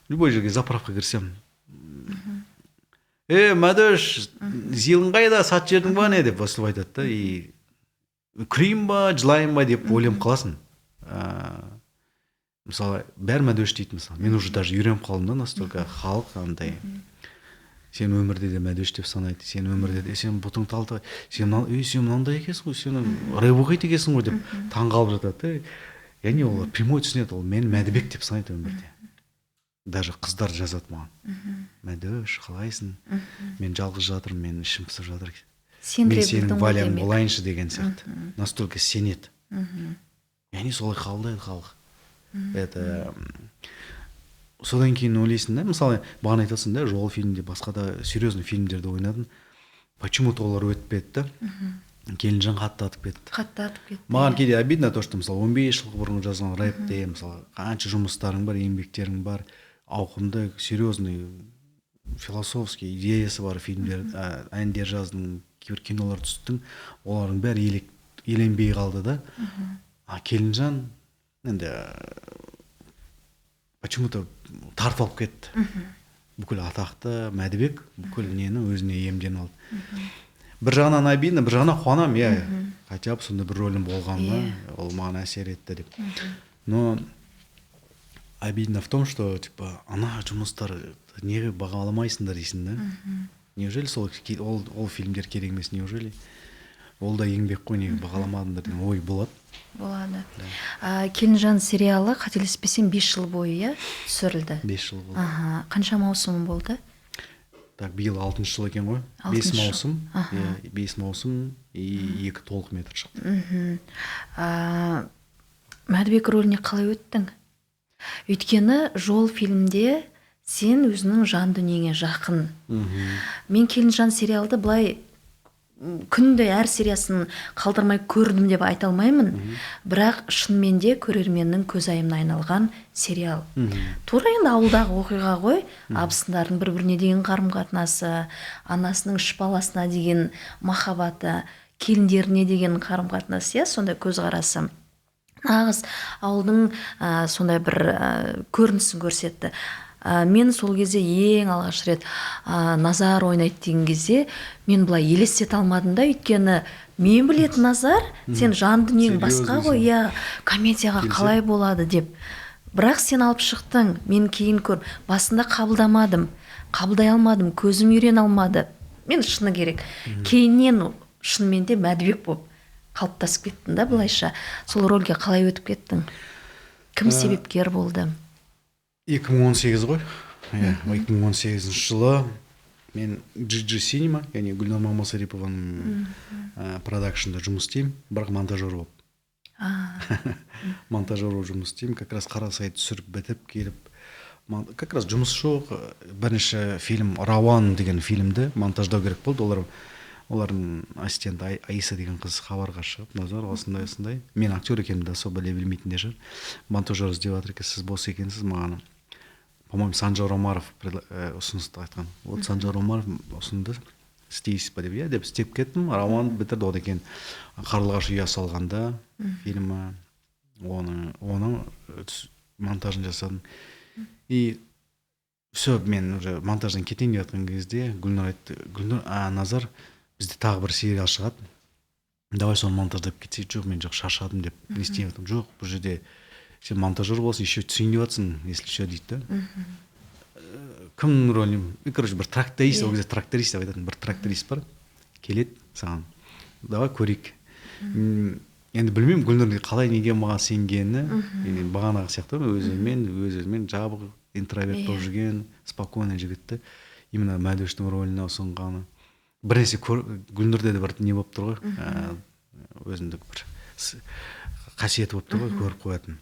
Любой жерге заправка кірсем, Мәдөш, зилың қайда, сат жердің ба не деп осылып айтады да, и күрейін ба, жылайын ба деп ойланып қаласың. Мысалы, бәрі Мәдөш дейді, мысалы. Мен уже даже үйреніп қалдым да, настолько халық андай. Сен өмірде де Мәдөш деп санайды, сен өмірде де, сен бұтың талды, сен мынандай екенсің ғой, сен райбұғайт екенсің ғой деп таңғалып жатады. Яғни олар прямой түсінеді, ол мен Мәдібек деп санайды өмірде. Даже қыздар жазады маған. Мәдөш, қалайсың? Мен жалғыз жатырмын, мен ішім пысып жатыр. Мен сенің валяң болайыншы деген сияқты. Настолько сенеді. Яғни солай қабылдайды халық. Это содан кейін ойлайсың да, мысалы, бағана айтасың да, жол фильмде, басқа да серьезный фильмдерде ойнадым. Почему-то олар өтпеді. Келінжан қатты атып кетті. Маған кейде обидно то, что мысалы 15 жыл бұрын жазған рэпте, мысалы, қанша жұмыстарың бар, еңбектерің бар, ауқымды, серьезный, философский идеясы бар фильмдер, әндер жаздың, кейбір кинолар түстің, олардың бәрі еленбей қалды да. Келінжан енді почему-то тартып алып кетті. Бүкіл атақты Мәдібек бүкіл нені өзіне иемденіп алды. Бір жағынан обидно, бір жағынан қуанамын, хотя бы сонда бір рөлім болғанына, ол маған әсер етті деп. Но обидно в том, что типа ана жұмыстар неге бағаламайсыңдар дейсің да. Неужели ол фильмдер керек емес, неужели? ол да еңбек қой, неге бағаламадыңдар деген ой болады. Келінжан сериалы қателеспесем 5 жыл бойы, иә, түсірілді. 5 жыл болды. Қанша маусымы болды? Так, биыл 6-шы жыл екен ғой. 5 маусым, 5 маусым и 2 толық метр шықты. Мәдібек рөліне қалай өттің? Өйткені жол фильмде сен өзінің жан дүниеңе жақын. Мен Келінжан сериалды былай күнде әр сериясын қалдырмай көрдім деп айта алмаймын, бірақ шынымен де көрерменнің көзайымына айналған сериал. Тура енді ауылдағы оқиға ғой, абысындардың бір-біріне деген қарым-қатынасы, анасының үш баласына деген махаббаты, келіндеріне деген қарым-қатынасы, сондай көзқарасы. Нағыз ауылдың сондай бір көрінісін көрсетті. Мен сол кезде ең алғаш рет Назар ойнайды деген кезде мен былай елестете алмадым да, өйткені мен білетін Назар, сен жан дүниең басқа ғой, комедияға қалай болады деп. Бірақ сен алып шықтың, мен кейін басында қабылдай алмадым, көзім үйрен алмады. Мен шыны керек. Кейіннен шынымен де Мәдібек болып қалыптасып кеттің да былайша. Сол рөлге қалай өтіп кеттің? Кім себепкер болды? 2018 ғой. 2018 жылы мен GG Cinema, яғни Гүлнар Мамасарипованың продакшнда жұмыс істеймін, бірақ монтажер болып. Монтажер болып жұмыс істеймін. Как раз Қарасай түсіріп бітіп келіп, как раз жұмыс жоқ. Бірінші фильм Рауан деген фильмді монтаждау керек болды. Олардың ассистенті Аиса деген қыз хабарға шығып, Назар осындай. Мен актер екенімді особо біле білмейтін де шығар. Монтажер іздеп жатыр екен, сіз бос екенсіз, маған, по-моему, Санжар Омаров ұсынысты айтқан. Вот Санжар Омаров ұсынды, істейсіз ба деп, деп істеп кеттім. Рауан бітірді, одан кейін Қарлығаш ұя салғанда фильмі, оны монтажын жасадым. И все, мен уже монтаждан кетейін деп жатқан кезде Гүлнар айтты, Назар, бізде тағы бір сериал шығады, давай соны монтаждап кетсек. Жоқ, мен жоқ, шаршадым деп не істеймін. Жоқ, бұл жерде сен монтажер болсын, еще түсейін деп жатсың, если что дейді да. Кімнің рөлін? Короче, бір тракторист, ол кезде тракторист деп айтатын, бір тракторист бар, келеді саған, давай көрейік. Енді білмеймін Гүлнұрдың қалай неге маған сенгені, бағанағы сияқты өз-өзімен жабық, интроверт болып жүрген, спокойный жігітті именно Мәдіштің рөліне ұсынғаны. Бірнәрсе Гүлнұрде де бір не болып тұр ғой, өзіндік бір қасиеті болып тұр ғой, көріп қоятын.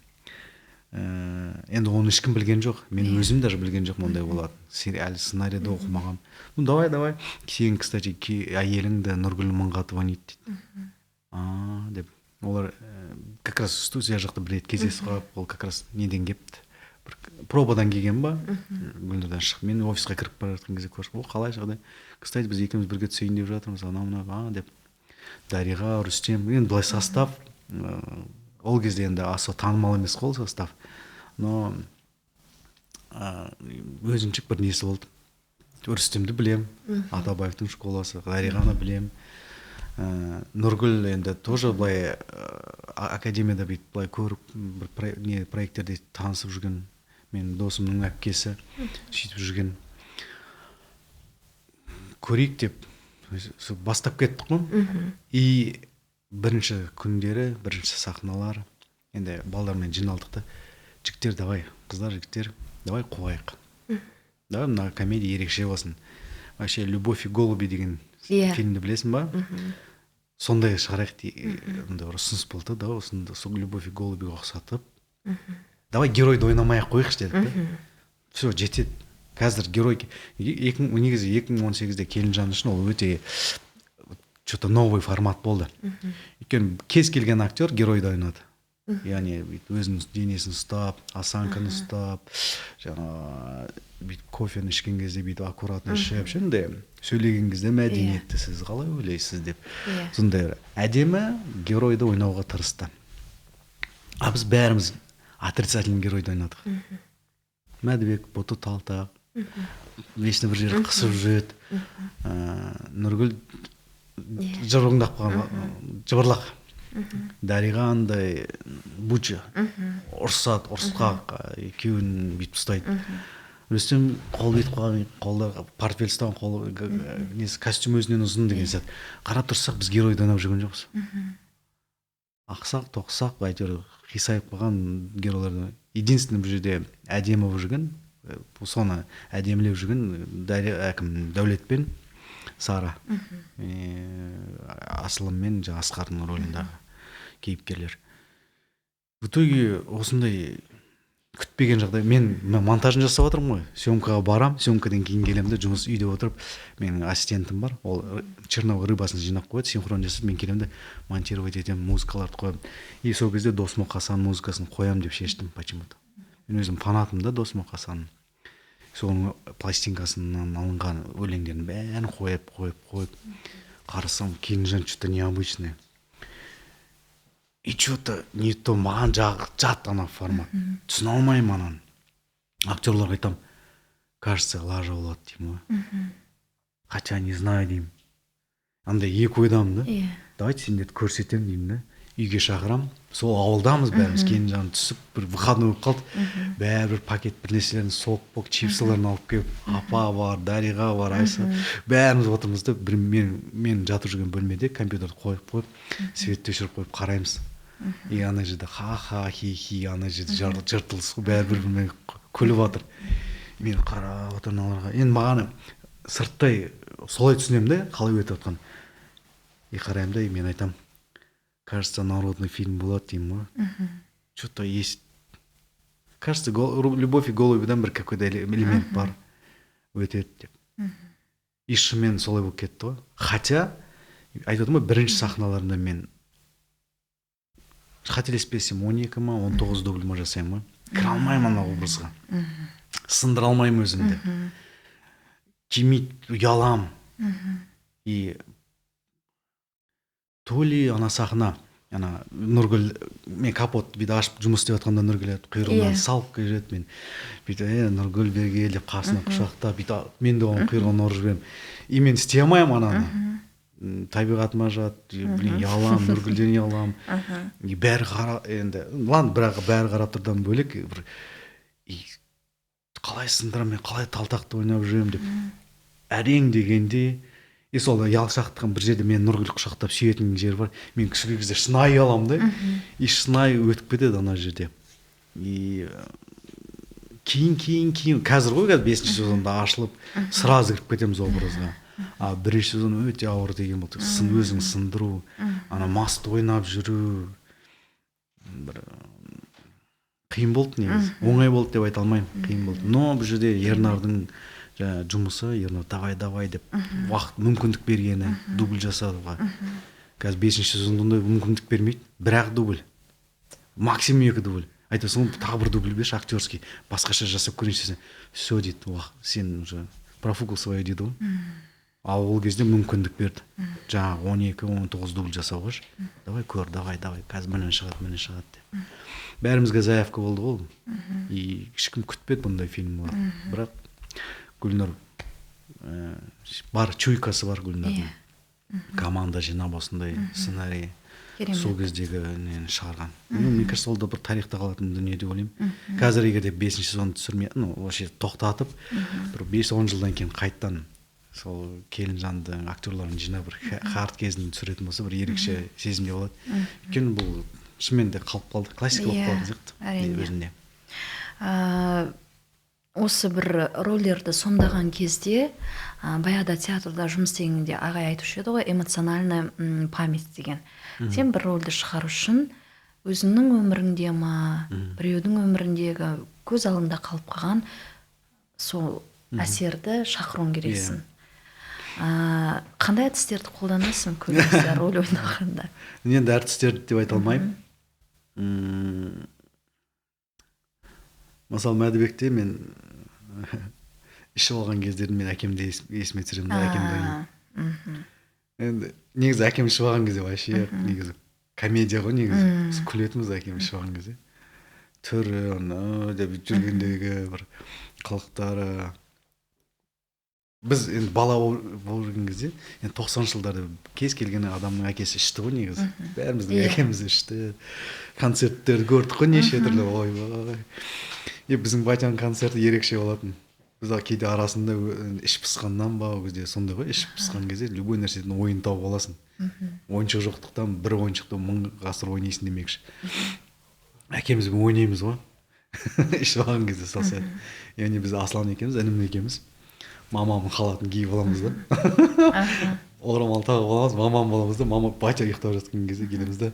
Енді оны ешкім білген жоқ, мен өзім даже білген жоқ ондай болады. Әлі сценарийді оқымаған. Ну давай, сен, кстати, әйеліңді Нұргүл Мыңғатова дейді. Деп олар как раз студия жақты біледі, кездесіп қалып, ол как раз неден кепті, пробадан келген ба, Гүлнұрдан шығып, мен офисқа кіріп бара жатқан кезде көріп, қалай жағдай, кстати, біз екеуміз бірге түсейін деп жатырмыз, анау деп, Дариға, Рүстем, енді былай состав, ол кезде енді аса танымал емес қой состав, но өзінчік бір несі болды. Рүстемді білем, Атабаевтың школасы, Дариғаны білем. Нұргүл енді тоже былай академияда былай көріп, бір проекттерде танысып жүрген, мен досымның әпкесі сөйтіп жүрген. Көрейік деп бастап кеттік қой. И бірінші күндері, бірінші сахналар, енді балдармен жиналдық та, жігіттер, давай, қыздар, жігіттер, давай қуайық. Давай, мына комедия ерекше болсын. Вообще, «Любовь и голуби» деген фильмді білесің ба? Сондай шығарайық дейді, ұсыныс болды да, осында «Любовь и голубиға» ұқсатып. Давай геройды ойнамай-ақ қойықшы дедік та. Все, жетеді. Қазір герой, негізі 2018-де Келінжан үшін ол өте что-то новый формат болды. Өйткені кез келген актер геройды ойнады. Яғни өзінің денесін ұстап, осанканы ұстап, кофені ішкен кезде бүйтіп аккуратно ішіп, шынде сөйлеген кезде мәдениетті, сіз қалай ойлайсыз деп. Сондай әдемі геройды ойнауға тырысты. Біз бәріміз отрицательный геройды ойнадық. Мәдібек бұты талтақ, вечно бір жерді қысып жүреді. Нұргүл жырыңдап қалған, жыбырлақ. Дариға андай буча, ұрсат, ұрысқақ, екеуін бүйтіп ұстайды. рүстем қол бет қойған, қолда портфель ұстаған, қол несі костюм өзінен ұзын деген сияқты. Қарап тұрсақ біз геройды ойнап жүрген жоқпыз. Ақсақ тоқсақ әйтеуір қисайып қалған геройларды единственный бұл жерде әдемі болып жүрген, соны әдемілеп жүрген әкім Дәулетпен Сара, Асылым мен Асқардың ролындағы кейіпкерлер. В итоге осындай күтпеген жағдай. Мен монтажын жасап отырмын ғой. Съемкаға барам, съемкадан кейін келемін де жұмыс үйде отырып, менің ассистентім бар. Ол черновой рыбасын жинап қояды, синхрон жасап, мен келемін де монтировать етемін, музыкаларды қоямын. И сол кезде Дос Мұқасан музыкасын қоямын деп шештім почему-то. Мен өзім фанатым да Дос Мұқасанның. Соның пластинкасынан алынған өлеңдерін бәрін қойып қарасам, Келінжан что-то необычное. И что-то не то, маған жат ана формат. Түсіне алмаймын ананы. Актерларға айтам, кажется, лажа болады деймін ғой. Хотя не знаю деймін. Андай екі ойдамын да. Давайте сендерді көрсетемін деймін да. Үйге шақырам. Сол ауылдамыз бәріміз, Келінжан түсіп, бір выходной болып қалды. Бәрі пакет бір нәрселерін соқ-поқ, чипсыларын алып келіп, апа бар, Дариға бар, Айса. Бәріміз отырмыз да, мен жатып жүрген бөлмеде компьютерді қойып, светті өшіріп қойып қараймыз. И ана жерде ха-ха, хи-хи, ана жерде жыртылыс, бәрі бір-бірімен күліп жатыр. Мен қарап отырмын аларға. Енді маған сырттай солай түсінемін де, қалай өтіп жатқан. И қараймын да, мен айтам, кажется, народный фильм болады деймін ғой. Что-то есть. Кажется, любовь и голубидан бір какой-то элемент бар. Өтеді деп. И шынымен солай болып кетті ғой. Хотя, айтып отырмын ғой, бірінші сахналарында мен қателеспесем 12 ма, 19 дубль ма жасаймын ғой. Кіре алмаймын ана образға. Сындыра алмаймын өзімді. Кимит, ұялам. И то ли ана сахна, ана Нұргүл, мен капот биді ашып жұмыс істеп жатқанда Нұргүл құйрығынан салып келеді, мен бүйтіп Нұргүл берге деп қасына құшақтап, бүйтіп мен де оның құйрығын ұрып жіберемін. И мен істей алмаймын ананы. Табиғатыма жат, ұялам, Нұргүлден ұялам. Бәрі қарап, енді, бірақ бәрі қарап тұрдан бөлек, қалай сындырам, мен қалай талтақты ойнап жүремін деп. Әрең дегенде, и сол ұялшақтыққан бір жерде мен Нұргүл құшақтап сүйетін жер бар. Мен кіші кезде шынайы ұяламын да. И шынайы өтіп кетеді ана жерде. И кейін қазір ғой, 5-ші сезонда ашылып, сразу кіріп кетеміз образға. А бірінші сезон өте ауыр деген болды. Өзің сындыру, ана маст ойнап жүру. Қиын болды негізі. Оңай болды деп айта алмаймын, қиын болды. Но бұл жерде Ернардың жұмысы, Ернар давай деп уақыт мүмкіндік бергені, дубль жасауға. Қазір 5-ші сезонда мүмкіндік бермейді. Бірақ дубль. Максимум 2 дубль. Айтасың, тағы бір дубль берші, актерский, басқаша жасап көрейінші десең. Все дейді, сен уже профукал свое дейді ғой. Ал ол кезде мүмкіндік берді. Жаңағы 12-19 дубль жасауға. Давай көр, давай, қазір міне шығады деп. Бәрімізге заявка болды ғой. И ешкім күтпеді бұндай фильм бар. Бірақ Гүлнұр бар, чуйкасы бар Гүлнұрдың. Команда жинап осындай сценарий сол кездегі нені шығарған. Мне кажется, ол да бір тарихта қалатын дүние деп ойлаймын. Қазір егерде 5-ші сезонды түсірмей, вообще тоқтатып, бір 5-10 жылдан кейін қайттан сол Келінжанды актерларын жинап бір хард кезін түсіретін болса, бір ерекше сезімде болады. Өйткені бұл шынымен де қалып қалды, классика болып қалды сияқты өзінде. Осы бір рөлдерді сомдаған кезде, баяғыда театрда жұмыс істегенде ағай айтушы еді ғой, эмоциональная память деген. Сен бір рөлді шығару үшін өзіңнің өміріңде ма, біреудің өміріндегі көз алдында қалып қалған сол әсерді шақыруың керексің. Қандай әдістерді қолданасың көбінесе рөл ойнағанда? Енді әртістерді деп айта алмаймын. Мысалы, Мәдібекте мен ішіп алған кездерін мен әкемді есіме түсіремін да, әкемді. Енді негізі әкем ішіп алған кезде вообще негізі комедия ғой негізі. Күлетіміз әкем ішіп алған кезде. Түрі, деп жүргендегі бір қылықтары. Біз енді бала болып жүрген кезде, 90 жылдарда кез келген адамның әкесі ішті ғой негізі. Бәріміздің әкеміз ішті. Концерттерді көрдік қой неше түрлі, ой. И біздің батяның концерті ерекше болатын. біз кейде арасында іш пысқаннан ба ол кезде сондай ғой, іш пысқан кезде любой нәрседен ойын тауып аласың. Ойыншық жоқтықтан бір ойыншықты 1000 ғасыр ойнайсың демекші. Әкемізбен ойнаймыз ғой. Ішіп алған кезде салса. Яғни біз Аслан екеуміз, інім екеуміз мамамның халатын киіп аламыз да. Орамал тағып аламыз, мамам боламыз да, мама батя ұйықтап жатқан кезде келеміз да,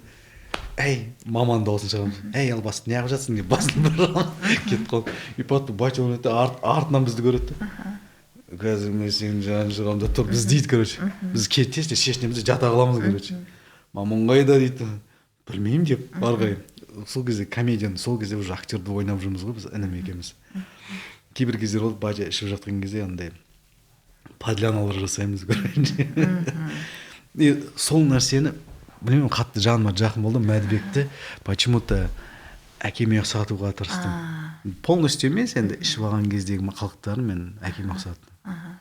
әй, маманың дауысын шығарамыз. Әй, албасты, неғып жатсың деп басын бір кетіп қалып. И потом батя ойнайды, артынан бізді көреді да. Қазір мен сенің жанын шығамын да тұр, біз дейді, короче. Біз тез шешінеміз де жата қаламыз, короче. Мамаң қайда дейді. Білмеймін деп, бар қарай. Сол кезде комедияны, сол кезде уже актерді ойнап жүрміз ғой біз, інім екеуміз. Кейбір кездер болды, батя ішіп жатқан кезде андай подляналар жасаймыз, короче. И сол нәрсені білмеймін, қатты жаныма жақын болды. Мәдібекті почему-то әкеме ұқсатуға тырыстым. Полностью емес, енді ішіп алған кездегі қылықтарын мен әкеме ұқсаттым.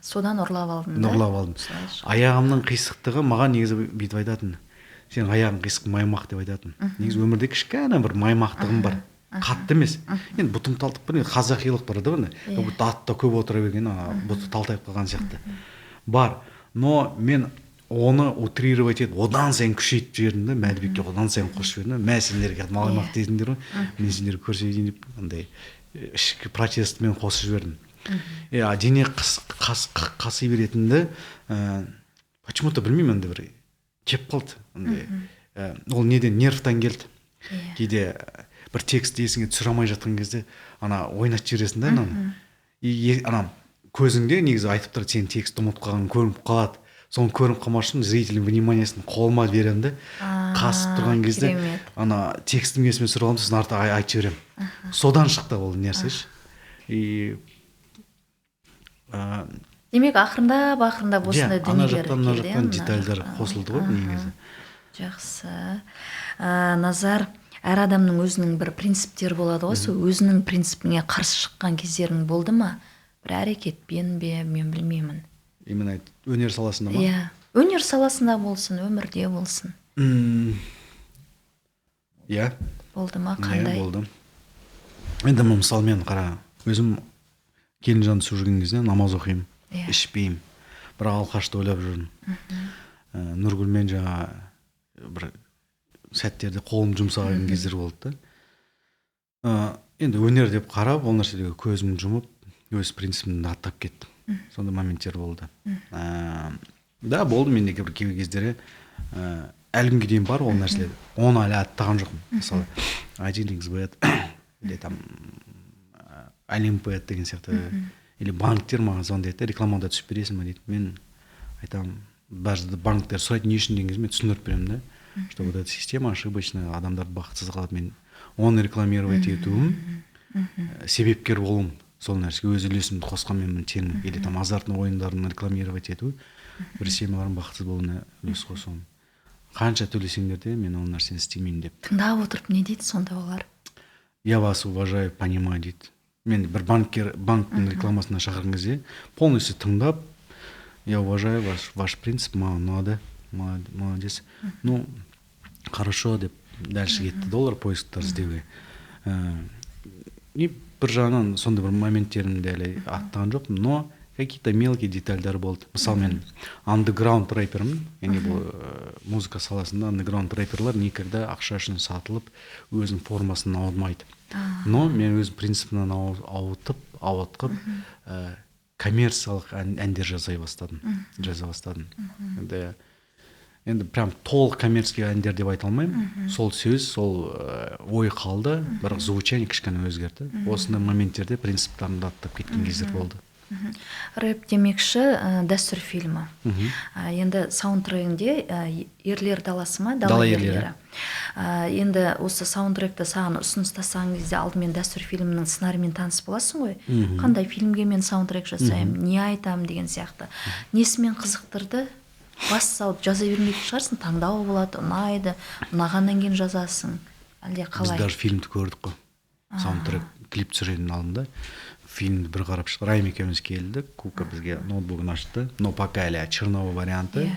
Содан ұрлап алдым да? Ұрлап алдым. Аяғымның қисықтығы маған негізі бүйтіп айтатын. Сен аяғың қисық маймақ деп айтатын. Негізі өмірде кішкене бір маймақтығым бар. Қатты емес. Енді бұтым талтып бір қазақилық бар да, как будто атта көп отыра берген, бұты талтайып қалған сияқты. Бар. Но мен оны утрировать етіп, одан сайын күшейтіп жібердім да, Мәдібекке одан сайын қосып жібердім. Мә сендерге маймақ дейтіндер ғой. Мен сендерге көрсетейін деп, андай ішкі протестімен қосып жібердім. Дене қаси беретінді почему-то білмеймін, андай бір кеп қалды. Ол неден, нервтан келді. Кейде бір текст есіңе түсіре алмай жатқан кезде ана ойнатып жібересің да, ана көзіңде негізі айтып тұр, сен текстті ұмытып қалған көрініп қалады. Соны көрініп қалмас үшін зрительдің вниманиясын қолыма беремін да, қасып тұрған кезде ана текстің есіме түсіріп аламын, сосын артық айтып жіберемін. Содан шықты ол нәрсеш. Демек, ақырындап осындай дүниелер келді. Ана жақтан детальдар қосылды ғой негізі. Жақсы. Назар, әр адамның өзінің бір принциптері болады ғой, сол өзінің принципіне қарсы шыққан кездерің болды ма? Бір әрекетпен бе, мен білмеймін. Именно өнер саласында ма? Иә, өнер саласында болсын, өмірде болсын. Иә. Болды ма, қандай? Болды. Енді мысалы мен қара, өзім келінжанды су жүрген кезде намаз оқимын, ішпеймін. Бірақ алқашты ойлап жүрмін. Нұргүлмен жаңа бір сәттерде қолым жұмсаған кездер болды да. Енді өнер деп қарап, ол нәрседегі көзімді жұмып, өз принципімді аттап кеттім. Сондай моменттер болды. Да, болды менде кейбір кездері әлі күнге дейін бар ол нәрселер. Оны әлі аттаған жоқпын. Мысалы, 1xbet, или там Олимпиад деген сияқты, или банктер маған звондайды, рекламада түсіп бересің бе дейді. Мен айтамын, бәрі банктер сұрайды, не үшін деген кезде мен түсіндіріп беремін да, что вот эта система ошибочная, адамдарды бақытсыз қылады. Мен оны рекламировать етуім, себепкер болуым, сол нәрсеге өз үлесімді қосқанмен тең, или там азартный ойындарын рекламировать ету, бір семьялардың бақытсыз болуына үлес қосуым. Қанша төлесеңдер де мен ол нәрсені істемеймін деп. Тыңдап отырып не дейді сонда олар? Я вас уважаю, понимаю дейді. Мен бір банктың рекламасына шақырған кезде полностью тыңдап, я уважаю ваш принцип, маған надо, молодец. Ну, хорошо деп дальше кетті доллар поисктар іздеуге. И бір жағынан сондай бір моменттерімді әлі аттаған жоқпын, но какие-то мелкие детальдар болды. Мысалы, мен underground рэпермін, яғни бұл музыка саласында underground рэперлар никогда ақша үшін сатылып, өзінің формасын ауытмайды. Но мен өз принципінен ауытқып, коммерциялық әндер жаза бастадым. Енді прям толық коммерческий әндер деп айта алмаймын. Сол сөз, сол ой қалды, бірақ звучание кішкене өзгерді. Осындай моменттерде принциптарымды аттап кеткен кездер болды. Рэп демекші дәстүр фильмі. Енді саундтрегінде ерлер даласы ма? Дала ерлері. Енді осы саундтректі саған ұсыныс тастаған кезде алдымен дәстүр фильмінің сценариймен таныс боласың ғой. Қандай фильмге мен саундтрек жасаймын, не айтамын деген сияқты. Несімен қызықтырды? Бас салып жаза бермейтін шығарсың, таңдау болады, ұнайды, ұнағаннан кейін жазасың. Әлде қалай? Біз даже фильмді көрдік қой. Саундтрек клип түсіретін алдында фильмді бір қарап шықты. Райым екеуміз келдік, Кука бізге ноутбугын ашты, но пока әлі черновой варианты,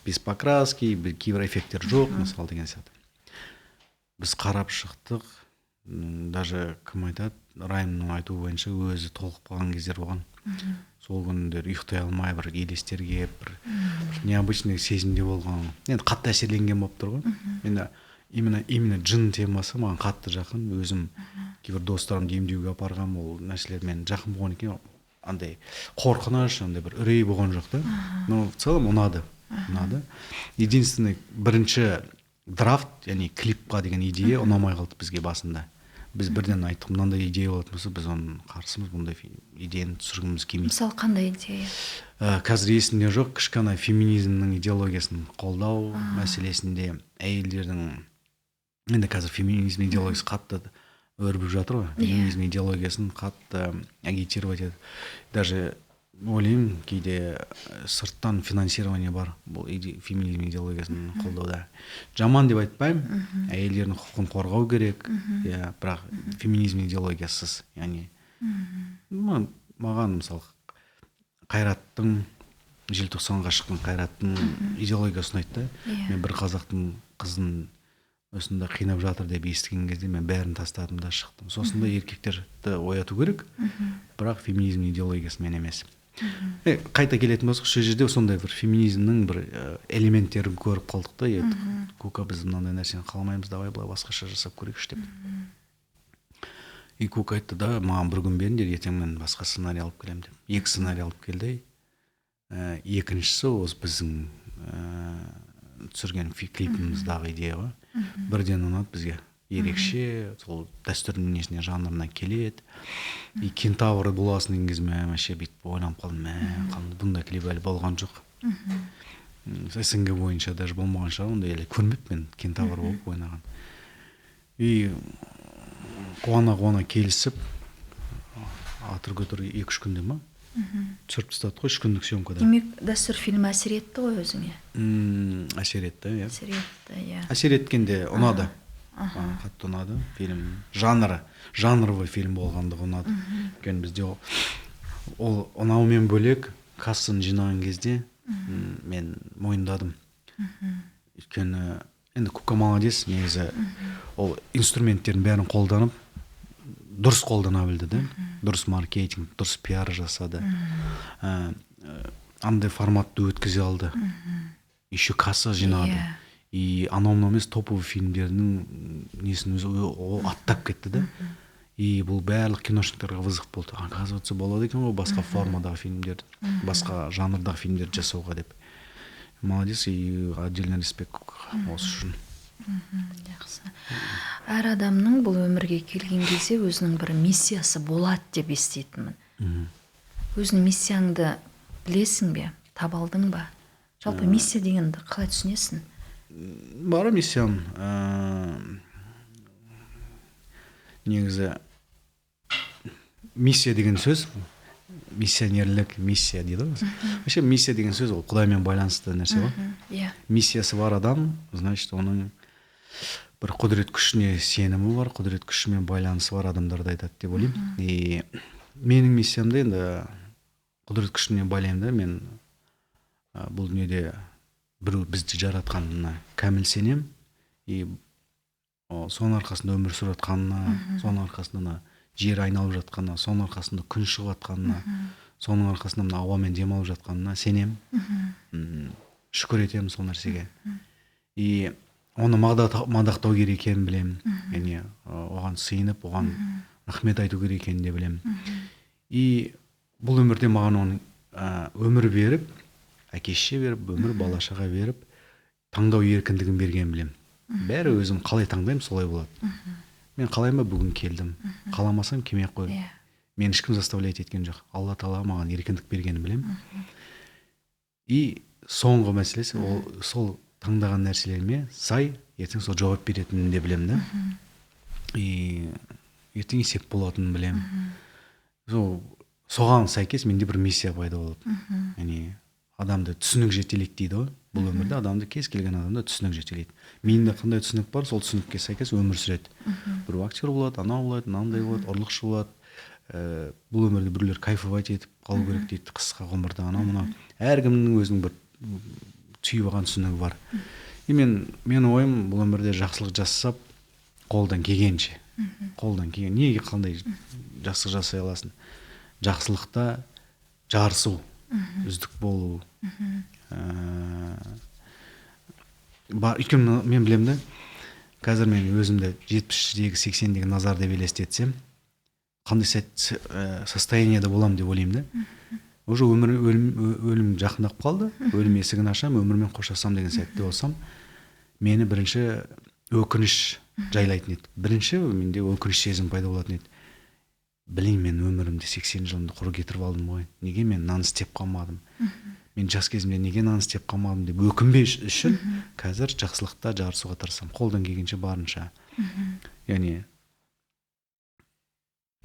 без покраски, кейбір эффекттер жоқ, мысалы деген сияқты. Біз қарап шықтық, даже кім айтады, Райымның айтуы бойынша өзі толқып қалған кездер болған. Сол күндер ұйықтай алмай бір елестер келіп, бір необычный сезімде болған. Енді қатты әсерленген болып тұр ғой. Енді именно жын темасы маған қатты жақын. Өзім кейбір достарымды емдеуге апарғам, ол нәрселер мен жақын болған екен. Андай қорқыныш, андай бір үрей болған жоқ та. Но в целом ұнады. Единственный бірінші драфт, яғни клипқа деген идея ұнамай қалды бізге басында. Біз бірден айттық, мынандай идея болатын болса, біз оның қарсымыз, бұндай идеяны түсіргіміз келмейді. Мысалы, қандай идея? Қазір есімде жоқ, кішкене феминизмнің идеологиясын қолдау мәселесінде әйелдердің, енді қазір феминизм идеологиясы қатты өрбіп жатыр ғой. Феминизм идеологиясын қатты агитировать етеді. Даже ойлаймын, кейде сырттан финансирование бар бұл феминизм идеологиясын қолдауда. Жаман деп айтпаймын, әйелдердің құқығын қорғау керек, бірақ феминизм идеологиясыз. Яғни маған мысалы Қайраттың, желтоқсанға шыққан Қайраттың идеологиясы ұнайды да. Мен бір қазақтың қызын осында қинап жатыр деп естіген кезде мен бәрін тастадым да шықтым. Сосында еркектерді ояту керек, бірақ феминизм идеологиясымен емес. Қайта келетін болсақ, сол жерде сондай бір феминизмнің бір элементтерін көріп қалдық та, Кука біз мынандай нәрсені қаламаймыз, давай былай басқаша жасап көрейікші деп. И Кука айтты да, маған бір күн беріңдер, ертең мен басқа сценарий алып келемін деп. 2 сценарий алып келді. Екіншісі осы біздің түсірген клипіміздағы идея ғой. Бірден ұнады бізге. Ерекше, сол дәстүрдің несіне, жанрына келеді. И кентавры боласын деген кезде мен вообще бүйтіп ойланып қалдым, бұндай клип әлі болған жоқ. СНГ бойынша даже болмаған шығар, ондай әлі көрмеппін кентавр болып ойнаған. И қуана келісіп, атыр көтір 2-3 күнде ма? Түсіріп тастады ғой, 3 күндік съемкада. Демек, дәстүр фильмі әсер етті ғой өзіңе? Әсер етті, иә. Әсер еткенде ұнады. Қатты ұнады фильм. Жанровый фильм болғандығы ұнады. Өйткені бізде ол ұнаумен бөлек кассаны жинаған кезде мен мойындадым. Өйткені енді Кука молодец, негізі ол инструменттерін бәрін қолданып, дұрыс қолдана білді да. Дұрыс маркетинг, дұрыс пиар жасады. Андай форматты өткізе алды. Еще касса жинады. И анау емес топовый фильмдердің несін өзі аттап кетті да. И бұл барлық киношниктарға вызов болды. Оказывается, болады екен ғой басқа формадағы фильмдер, басқа жанрдағы фильмдер жасауға деп. Молодец, и отдельный респект осы үшін. Жақсы. Әр адамның бұл өмірге келген кезде өзінің бір миссиясы болады деп естейтінмін. Өзінің миссияңды білесің бе? Таба алдың ба? Жалпы миссия дегенді қалай түсінесің? Бары миссиям. Негізі миссия деген сөз, миссионерлік, миссия дейді ғой. Вообще миссия деген сөз ол Құдаймен байланысты нәрсе ғой. Миссиясы бар адам, значит, оның бір құдірет күшіне сенімі бар, құдірет күшімен байланысы бар адамдарды айтады деп ойлаймын. И менің миссиямда енді құдірет күшіне байлаймын да, мен бұл дүниеде біреу бізді жаратқанына кәміл сенем. И соның арқасында өмір сүріп жатқанына, соның арқасында жер айналып жатқанына, соның арқасында күн шығып жатқанына, соның арқасында мына ауамен демалып жатқанына сенем. Шүкір етемін сол нәрсеге. И оны мадақтау керек екенін білемін. Яғни оған сыйынып, оған рахмет айту керек екенін де білемін. И бұл өмірде маған оның өмір беріп, әкеше беріп, өмір балашаға беріп, таңдау еркіндігін берген білем. Бәрі өзім қалай таңдаймын, солай болады. Мен қалайым ба бүгін келдім. Қаламасам келмей қой. Мен ешкім заставлять еткен жоқ. Алла Тағала маған еркіндік бергенін білем. И соңғы мәселесі, сол таңдаған нәрселеріме сай, ертең сол жауап беретінін де білем да. И ертең есеп болатынын білем. Соған сәйкес менде бір миссия пайда болады. Яғни адамды түсінік жетелейді дейді ғой. Бұл өмірде адамды кез келген адамды түсінік жетелейді. Менде қандай түсінік бар, сол түсінікке сәйкес өмір сүреді. Бір актер болады, анау болады, мынандай болады, ұрлықшы болады. Бұл өмірде біреулер кайфовать етіп қалу керек дейді, қысқа ғұмырда анау мынау. Әркімнің өзінің бір түйіп алған түсінігі бар. И мен ойым бұл өмірде жақсылық жасап, қолдан келгенше қолдан келген неге қандай жақсылық жасай аласың, жақсылықта жарысу, үздік болу. Өйткені мен білемін да, қазір мен өзімді 70-дегі 80-дегі назар деп елестетсем, қандай состояниеда боламын деп ойлаймын да. Уже өлім жақындап қалды, өлім есігін ашам, өмірмен қоштасам деген сәтте болсам, мені бірінші өкініш жайлайтын еді. Бірінші менде өкініш сезім пайда болатын еді. Білейін, мен өмірімде 80 жылымды құр кетіріп алдым ғой. Неге мен нан істеп қалмадым? Мен жас кезімде неге нан істеп қалмадым деп өкінбей үшін қазір жақсылықта жарысуға тырысамын, қолдан келгенше барынша. Яғни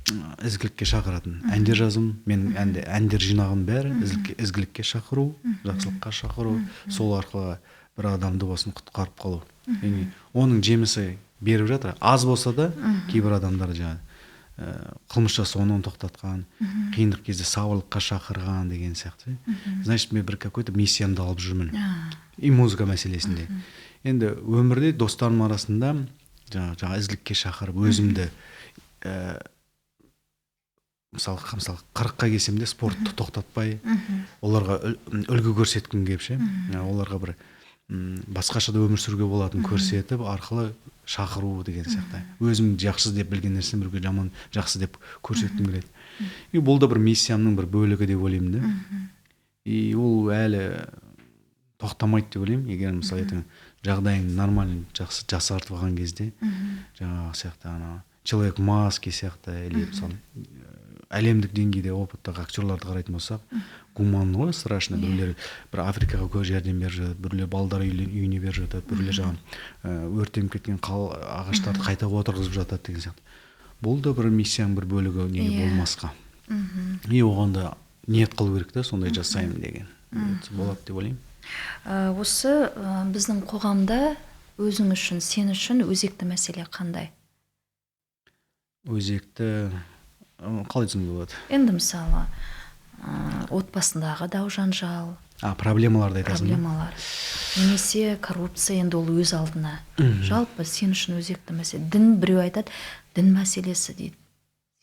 ізгілікке шақыратын әндер жазым, мен әндер жинағым бәрі ізгілікке шақыру, жақсылыққа шақыру, сол арқылы бір адамды болсын құтқарып қалу. Яғни оның жемісі беріп жатыр. Аз болса да кейбір адамдар жаңағы қылмыс жасауынан тоқтатқан, қиындық кезде сабырлыққа шақырған деген сияқты. Значит, мен бір какой-то миссиямды алып жүрмін. И музыка мәселесінде. Енді өмірде достарым арасында жаңа ізгілікке шақырып, өзімді мысалы 40-қа келсем де спортты тоқтатпай, оларға үлгі көрсеткім келіп ше. Оларға бір басқаша да өмір сүруге болатынын көрсетіп, арқылы шақыру деген сияқты. Өзім жақсы деп білген нәрсені бірге жаман жақсы деп көрсеткім келеді. И бұл да бір миссиямның бір бөлігі деп ойлаймын да. И ол әлі тоқтамайды деп ойлаймын. Егер мысалы жағдайың нормально жақсы жақсартып алған кезде, жаңағы сияқты человек маски сияқты, или мысалы әлемдік деңгейде опыттағы актерларды қарайтын болсақ, гуман ғой, страшно. Біреулер бір Африкаға көп жәрдем беріп жатады, біреулер балдар үйіне беріп жатады, біреулер жаңағы өртеніп кеткен ағаштарды қайта отырғызып жатады деген сияқты. Бұл да бір миссияның бір бөлігі, неге болмасқа. И оған да ниет қылу керек та, сондай жасаймын деген. Болады деп ойлаймын. Осы біздің қоғамда өзің үшін, сен үшін өзекті мәселе қандай? Өзекті қалай түсінуге болады? Енді мысалы отбасындағы дау жанжал, проблемаларды айтасың ба? проблемалар, немесе коррупция, енді ол өз алдына. Жалпы сен үшін өзекті мәселе. Дін, біреу айтады, дін мәселесі дейді.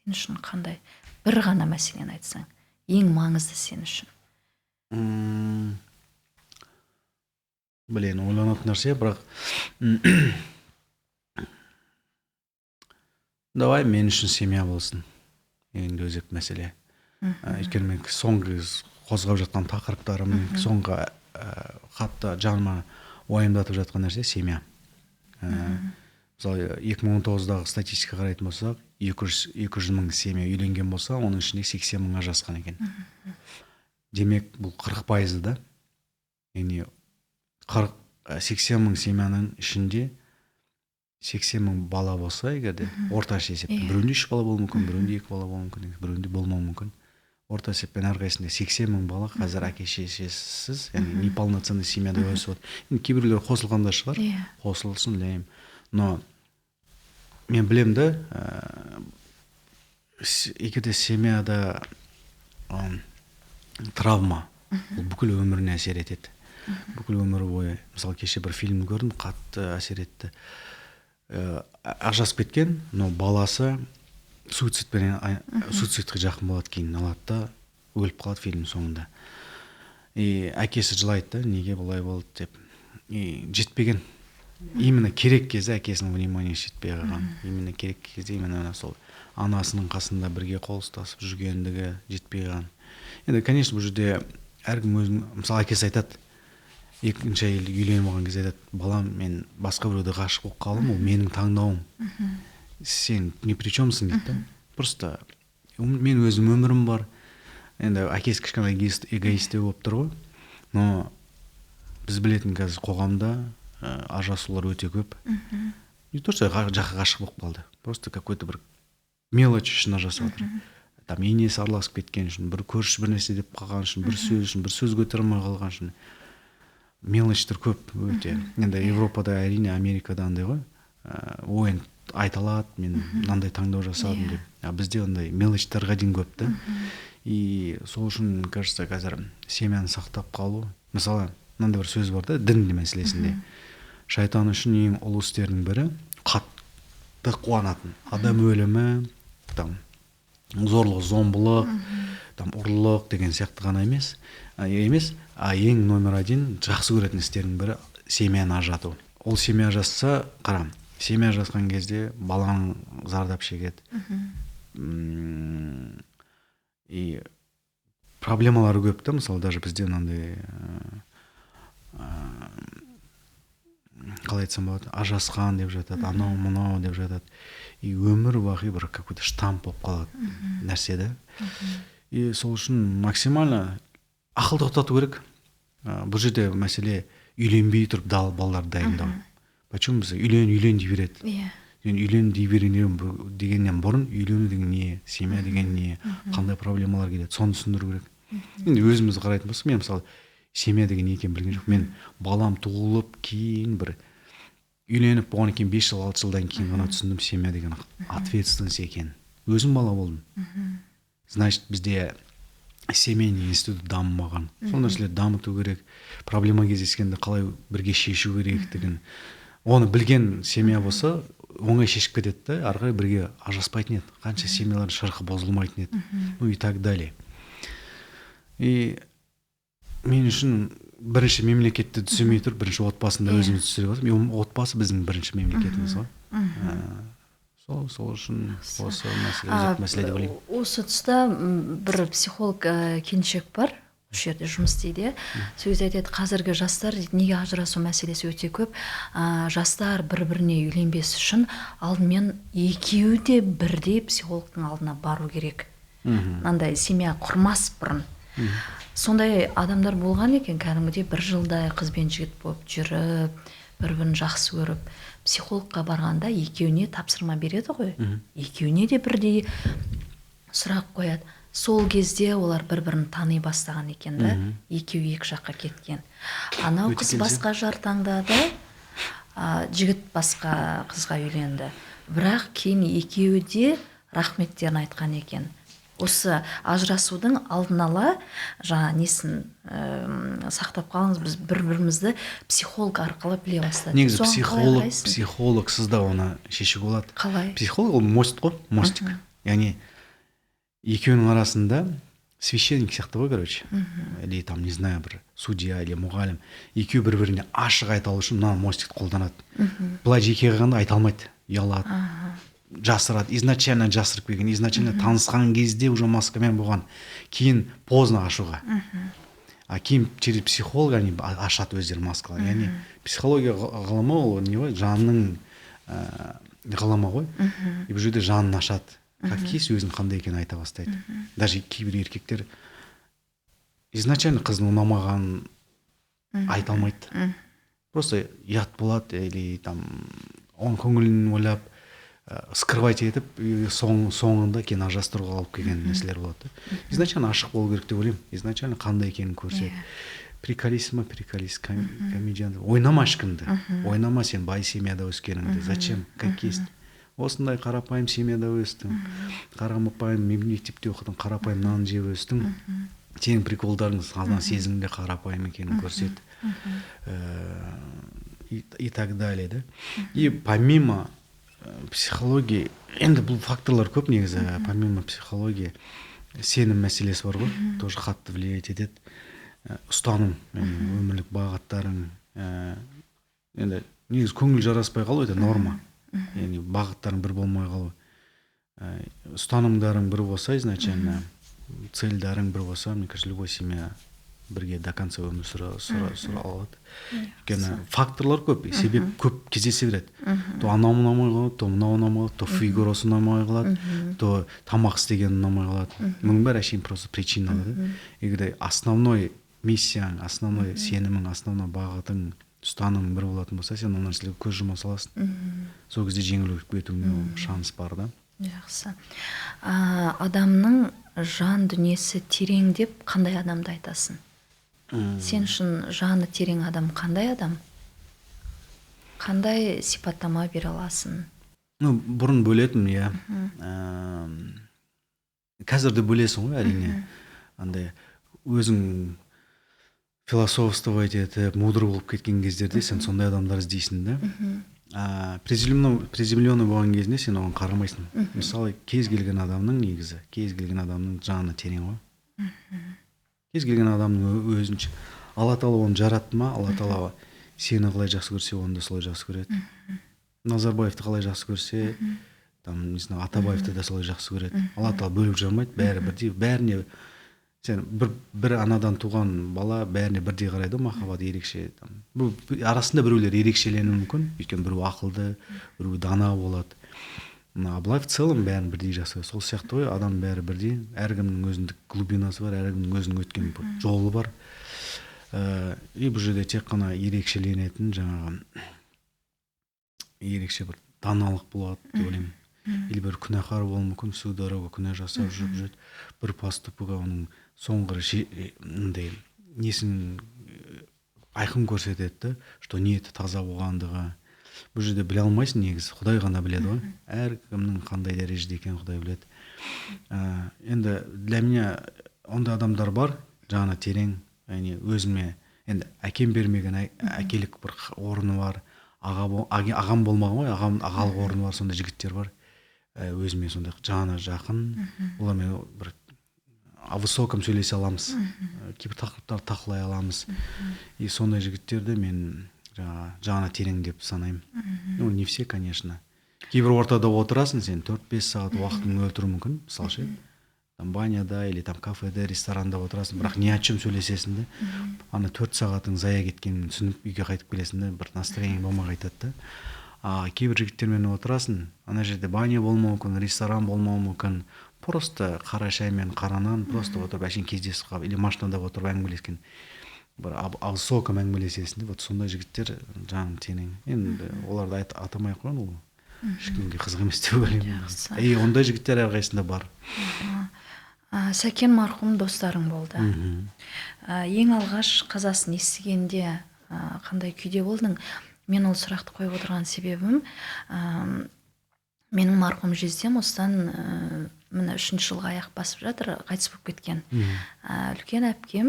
Сен үшін қандай? Бір ғана мәселені айтсаң, ең маңызды сен үшін. Блин, ойланатын нәрсе, бірақ давай мен үшін семья болсын. Енді өзекті мәселе. Өйткені мен соңғы қозғап жатқан тақырыптарым, соңғы қатты жаныма уайымдатып жатқан нәрсе семья. Мысалы 2019-дағы статистика қарайтын болсақ, 200 мың семья үйленген болса, оның ішінде 80 мыңға жасқан екен. Демек, бұл 40% да. Яғни 80 мың семьяның ішінде 80 мың бала болса, егерде орташа есеппен, біреуінде 3 бала болуы мүмкін, біреуінде 2 бала болуы мүмкін, біреуінде болмауы мүмкін. Орта есеппен әрқайсысында 80 мың бала қазір әке-шешесіз, яғни неполноценный семьяда өсіп отыр. Енді кейбіреулер қосылғанда шығар, қосылсын ойлаймын. Но мен білемін да, егерде семьяда травма, ол бүкіл өміріне әсер етеді. Бүкіл өмір бойы. Мысалы кеше бір фильм көрдім, қатты әсер етті. Ажырасып кеткен, но баласы суицидқа жақын болады, кейін алады да өліп қалады фильм соңында. И әкесі жылайды да, неге бұлай болды деп. И жетпеген. Именно керек кезде әкесінің вниманиесі жетпей қалған. Именно керек кезде именно сол анасының қасында бірге қол ұстасып жүргендігі жетпей қалған. Енді, конечно, бұл жерде әркім өзінің, мысалы әкесі айтады, екінші әйел үйленіп алған кезде айтады, балам, мен басқа біреуді ғашық болып қалдым, ол менің таңдауым. Сен не при чемсің дейді. Просто мен өзім өмірім бар. Енді әкесі кішкене эгоист болып тұр ғой. Но біз білетін қазір қоғамда ажырасулар өте көп. Не то что жаққа ғашық болып қалды. Просто какой-то бір мелочь үшін ажырасып отыр. Там енесі араласып кеткен үшін, бір көрші бір нәрсе деп қалған үшін, бір сөз көтере алмай қалған үшін. Мелочьтер көп өте. Енді Европада, әрине, Америкада андай ғой. Ойын айталады, мен мынандай таңдау жасадым деп. Бізде ондай мелочьтерға дейін көп та. И сол үшін, кажется, қазір семьяны сақтап қалу. Мысалы, мынандай бір сөз бар да, дін мәселесінде. Шайтан үшін ең ұлы істердің бірі қатты қуанатын. Адам өлімі, там зорлық зомбылық, там ұрлық деген сияқты ғана емес, ең номер один жақсы көретін істердің бірі семьяны ажырату. Ол семья жасса, қарам, семья жасқан кезде баланың зардап шегеді. И проблемалары көп та, мысалы даже бізде мынандай қалай айтсам болады, ажырасқан деп жатады, анау мынау деп жатады. И өмір бақи бір какой-то штамп болып қалады нәрсе да. И сол үшін максимально ақыл тоқтату керек. Бұл жерде мәселе үйленбей тұрып балаларды дайындау. Почему біз үйлен дей береді. Үйлен дей берген дегеннен бұрын үйлену деген не, семья деген не, қандай проблемалар келеді, соны түсіндіру керек. Енді өзімізді қарайтын болсақ, мен мысалы семья деген не екенін білген жоқ. Мен балам туылып кейін бір үйленіп болғаннан кейін 5 жыл 6 жылдан кейін ғана түсіндім семья деген ответственность екенін. Өзім бала болдым. Значит, бізде семейный институт дамымаған. Сол нәрселерді дамыту керек. Проблема кездескенде қалай бірге шешу керектігін. Оны білген семья болса, оңай шешіп кетеді да, ары қарай бірге ажыраспайтын еді. Қанша семьялардың шырқы бұзылмайтын еді. Ну и так далее. И мен үшін бірінші мемлекетті түсірмей тұрып, бірінші отбасында өзіміз түсіре бастым. Отбасы біздің бірінші мемлекетіміз ғой. Сол үшін осы мәселе деп ойлаймын. Осы тұста бір психолог келіншек бар, осы жерде жұмыс істейді. Сол кезде айтады, қазіргі жастар неге ажырасу мәселесі өте көп. Жастар бір-біріне үйленбес үшін алдымен екеуі де бірдей психологтың алдына бару керек. Мынандай семья құрмас бұрын. Сондай адамдар болған екен, кәдімгідей 1 жылдай қыз бен жігіт болып жүріп, бір-бірін жақсы көріп, психологқа барғанда екеуіне тапсырма береді ғой. Екеуіне де бірдей сұрақ қояды. Сол кезде олар бір-бірін тани бастаған екен да, екеуі екі жаққа кеткен. Анау қыз басқа жар таңдады, жігіт басқа қызға үйленді. Бірақ кейін екеуі де рахметтерін айтқан екен. Осы ажырасудың алдын ала жаңа несін сақтап қалыңыз, біз бір-бірімізді психолог арқылы біле бастадық. Негізі психологсыз да оны шешуге болады. Қалай? Психолог ол мост қой, мостик. Яғни екеуінің арасында священник сияқты ғой, короче. Или там, не знаю, бір судья или мұғалім. Екеуі бір-біріне ашық айта алу үшін мына мостикті қолданады. Былай жеке қалғанда айта алмайды, ұялады. Жасырады, изначально жасырып келген, изначально танысқан кезде уже маскамен болған, кейін поздно ашуға. Кейін через психолога они ашады өздері маскалар. Яғни психология ғылымы ол не ғой, жанның ғылымы ғой. И бұл жерде жанын ашады. Как есть, өзінің қандай екенін айта бастайды. Даже кейбір еркектер изначально қыздың ұнамағанын айта алмайды. Просто ұят болады, или там оның көңілін ойлап скрывать етіп, соңында кейін ажырастыруға алып келген нәрселер болады. Изначально ашық болу керек деп ойлаймын. Изначально қандай екенін көрсет. Приколист, комедиан. Ойнама ешкімді. Ойнама сен бай семьяда өскеніңді. Зачем? Как есть. Осындай қарапайым семьяда өстің. Қарапайым мектепте оқыдың, қарапайым нан жеп өстің. Сенің приколдарың саздан сезімде қарапайым екенін көрсет. И так далее, да. И помимо психология, енді бұл факторлар көп негізі, помимо психология, сенім мәселесі бар ғой, тоже қатты влиять етеді. Ұстаным, өмірлік бағыттарың, енді негізі көңіл жараспай қалу, это норма. Яғни бағыттарың бір болмай қалу. Ұстанымдарың бір болса, изначально, цельдарың бір болса, мне кажется, любой семья бірге до конца өмір сүре алады. Өйткені факторлар көп, себеп көп кездесе береді. То анау ұнамай қалады, то мынау ұнамай қалады, то фигурасы ұнамай қалады, то тамақ істеген ұнамай қалады. Мұның бәрі әшейін просто причиналар. Егер основной миссияң, основной сенімің, основной бағытың, ұстаның бір болатын болса, сен ол нәрселерге көз жұма саласың. Сол кезде жеңіл кетуіңе шанс бар да. Жақсы. Адамның жан дүниесі терең деп қандай адамды айтасың? Сен үшін жаны терең адам қандай адам? Қандай сипаттама бере аласың? Бұрын бөлетім, иә. Қазір де бөлесің ғой, әрине. Андай өзің философствовать етіп, мудр болып кеткен кездерде сен сондай адамдар іздейсің да. приземленный болған кезінде сен оған қарамайсың. Мысалы, кез келген адамның жаны терең ғой. Кез келген адамның өзінше. Алла Тағала оны жаратты ма, Алла Тағала сені қалай жақсы көрсе, оны да солай жақсы көреді. Назарбаевты қалай жақсы көрсе, там, не знаю, Атабаевты да солай жақсы көреді. Алла Тағала бөліп жармайды, бәрі бірдей, бәріне сен бір анадан туған бала бәріне бірдей қарайды, махаббат ерекше. Бұл арасында біреулер ерекшеленуі мүмкін, өйткені біреу ақылды, біреу дана болады. А былай в целом бәрін бірдей жақсы көреді. Сол сияқты ғой, адам бәрі бірдей, әркімнің өзіндік глубинасы бар, әркімнің өзінің өткен жолы бар. И бұл жерде тек қана ерекшеленетін жаңағы ерекше бір даналық болады деп ойлаймын. Или бір күнәһар болуы мүмкін, всю дорогу күнә жасап жүріп, бір поступкіға оның соңғы несін айқын көрсетеді, что ниеті таза болғандығы. Бұл жерде біле алмайсың негізі, Құдай ғана біледі ғой. Әркімнің қандай дәрежеде екенін Құдай біледі. Енді для меня ондай адамдар бар, жаны терең, яғни өзіме енді әкем бермеген әкелік бір орны бар, ағам болмаған ғой, ағалық орны бар, сондай жігіттер бар. Өзіме сондай жаны жақын, олармен бір о высоком сөйлесе аламыз, кейбір тақырыптарды талқылай аламыз. И сондай жігіттерді мен жаны терең деп санаймын. Ну, не все, конечно. Кейбір ортада отырасың, сен 4-5 сағат уақытыңды өлтіруі мүмкін, мысалы ше. Там баняда или там кафеде, ресторанда отырасың, бірақ не о чем сөйлесесің де, ана 4 сағатың зая кеткенін түсініп үйге қайтып келесің де, бір настроение болмай қайтады да. Кейбір жігіттермен отырасың, ана жерде баня болмауы мүмкін, ресторан болмауы мүмкін, просто қара шай мен қара нан, просто отырып әшейін кездесіп қалып, или машинада отырып әңгімелескен, бір высоком әңгімелесесің де, вот сондай жігіттер жаны терең. Енді оларды атамай ақ қояйын, ол ешкімге қызық емес деп ойлаймын. Ондай жігіттер әрқайсысында бар. Сәкен марқұм достарың болды. Ең алғаш қазасын естігенде қандай күйде болдың? Мен ол сұрақты қойып отырған себебім, менің марқұм жездем осыдан міне 3-ші жылға аяқ басып жатыр, қайтыс болып кеткен. Үлкен әпкем,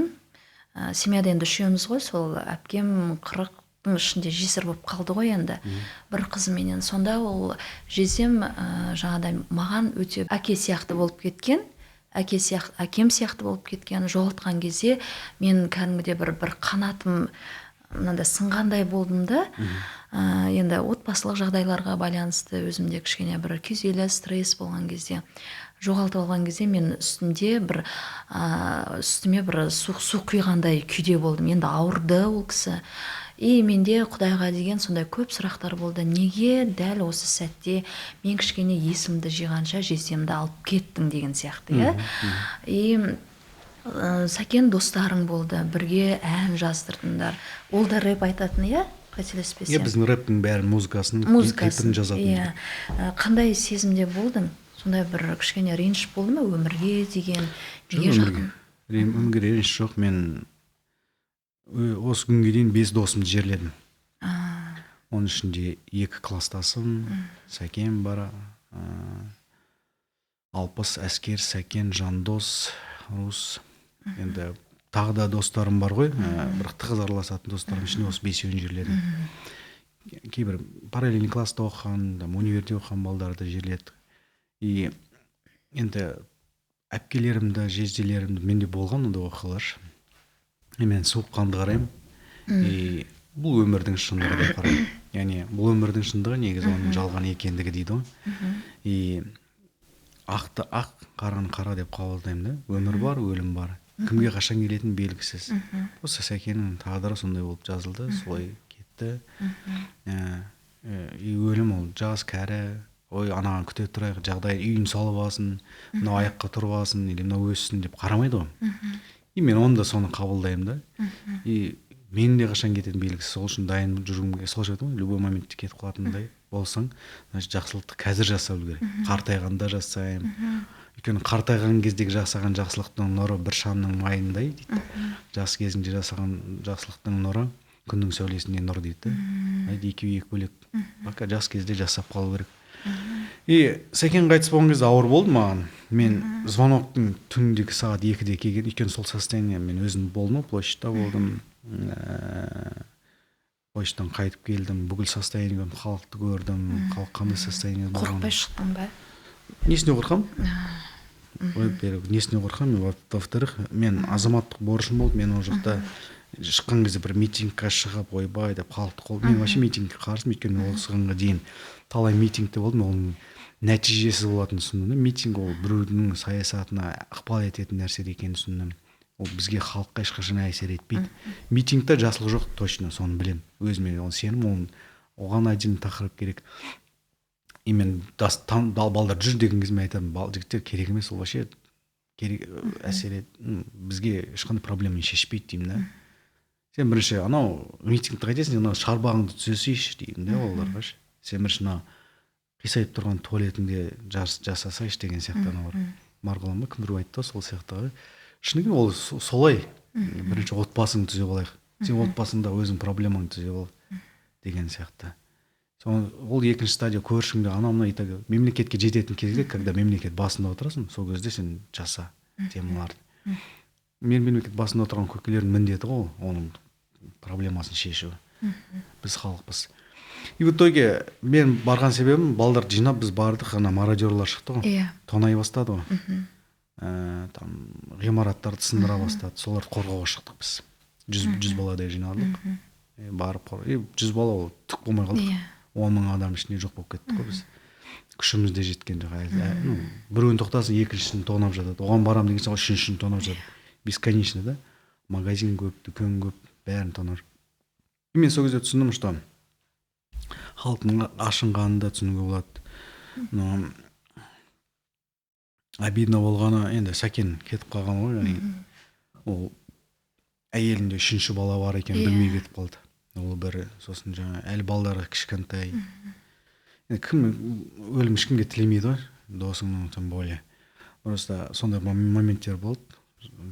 семьяда енді үшеуміз ғой, сол әпкем 40-тың ішінде жесір болып қалды ғой енді, бір қызыменен. Сонда ол жездем жаңағыдай маған өте әке сияқты болып кеткен, әкем сияқты болып кеткен, жоғалтқан кезде мен кәдімгідей бір қанатым мынандай сынғандай болдым да. Енді отбасылық жағдайларға байланысты өзімде кішкене бір күйзеліс, стресс болған кезде, жоғалтып алған кезде мен үстіме бір су құйғандай күйде болдым. Енді ауырды ол кісі. И менде Құдайға деген сондай көп сұрақтар болды. Неге дәл осы сәтте мен кішкене есімді жиғанша жездемді алып кеттің деген сияқты, иә? И Сәкен достарың болды, бірге ән жаздырдыңдар. Ол да рэп айтатын, иә? Қателеспесем. Біздің рэптің бәрін музыкасын, клипін жазатын. Қандай сезімде болдың? Сондай бір кішкене реніш болды ма өмірге деген? Өмірге реніш жоқ. Мен осы күнге дейін 5 досымды жерледім. Оның ішінде 2 кластасым, Сәкен бар, Алпыс, Әскер, Сәкен, Жандос, Рус. Енді тағы да достарым бар ғой, бірақ тығыз араласатын достарым ішінде осы 5-еуін жерледім. Кейбір параллельный класста оқыған, универде оқыған балдарды жерледік. И енді әпкелерімді, жезделерімді менде болған онда оқылар. Мен суыққанды қараймын. И бұл өмірдің шындығы деп қараймын. Яғни бұл өмірдің шындығы негізі оның жалған екендігі дейді ғой. И ақты ақ, қараны қара деп қабылдаймын да. Өмір бар, өлім бар. Кімге қашан келетін белгісіз. Осы Сәкеннің тағдыры сондай болып жазылды, солай кетті. И өлім ол жас, кәрі, ой анаған күте тұрайық, жағдай үйін салып алсын, мынау аяққа тұрып алсын, или мынау өссін деп қарамайды ғой. И мен оны да соны қабылдаймын да. И менің де қашан кететін белгісіз, сол үшін дайын жүруімге, сол үшін любой моментте кетіп қалатындай болсаң, значит жақсылықты қазір жасау керек. Қартайғанда жасаймын. Өйткені қартайған кездегі жасаған жақсылықтың нұры бір шамның майындай дейді. Жас кезінде жасаған жақсылықтың нұры күннің сәулесіндей нұр дейді. Екеуі екі бөлек. Бака жас кезде жасап қалу керек. И Сәкен қайтыс болған кезде ауыр болды маған. Мен звоноктың түндегі сағат 2-де келген, өйткені сол состояние мен өзім болдым, площадьта болдым. почтан қайтып келдім, бүкіл состоянием халықты көрдім, халық қандай состояние болған. Қорықпай шықтың ба? Несіне қорқам? Несіне қорқам? Во-вторых, мен азаматтық борышым болды, мен ол жақта шыққан кезде бір митингке шығып, ойбай деп халықты қол. Мен вообще митингке қарсымын, өйткені осыған дейін талай митингте болдым, оның нәтижесі болатынын түсіндім. Митинг ол біреудің саясатына ықпал ететін нәрсе екенін түсіндім. Ол бізге халыққа ешқашан әсер етпейді. Митингте жақсылық жоқ, точно, соны білем. Өзіме ол сенім, оған отдельный тақырып керек. И мен балдар жүр деген кезде мен айтамын, жігіттер керек емес, ол вообще керек әсер бізге ешқандай проблеманы шешпейді деймін да. Сен бірінші анау митингті қайтесің, анау шарбағыңды түзесейші деймін да оларға. Сен бірінші анау қисайып тұрған туалетіңде жасасайшы деген сияқты анау бар. Марғұлан ба кім біреу айтты сол сияқты. Шынымен ол солай. Бірінші отбасыңды түзеп алайық. Сен отбасыңда өзің проблемаңды түзеп ал деген сияқты. Ол екінші стадия көршіңде анау мына итаға мемлекетке жететін кезде, когда мемлекет басында отырасың, сол кезде сен жаса темаларды. Мен мемлекет басында отырған көкелердің міндеті ғой, оның проблемасын шешу. Біз халықпыз. И в итоге мен барған себебім, балдар жинап біз бардық, ана мародерлар шықты ғой. Тонай бастады ғой. Там ғимараттарды сындыра бастады. Соларды қорғауға шықтық біз. 100 баладай жиналдық. Барып 100 бала ол түк болмай қалдық. 10 мың адам ішінде жоқ болып кеттік қой біз. Күшіміз де жеткен жоқ. Біреуін тоқтасын, екіншісін тонап жатады. Оған барам деген соң үшіншісін тонап жатады. Бесконечно, да? Магазин көп, дүкен көп, бәрін тонар. Мен сол кезде түсіндім, что халықтың ашынғанын да түсінуге болады. Обидно болғаны, енді Сәкен кетіп қалған ғой. Ол әйелінде үшінші бала бар екен, білмей кетіп қалды. Ол бір, сосын жаңа әлі балдары кішкентай. Кім өлім ешкімге тілемейді ғой, досыңның тым более. Просто сондай моменттер болды.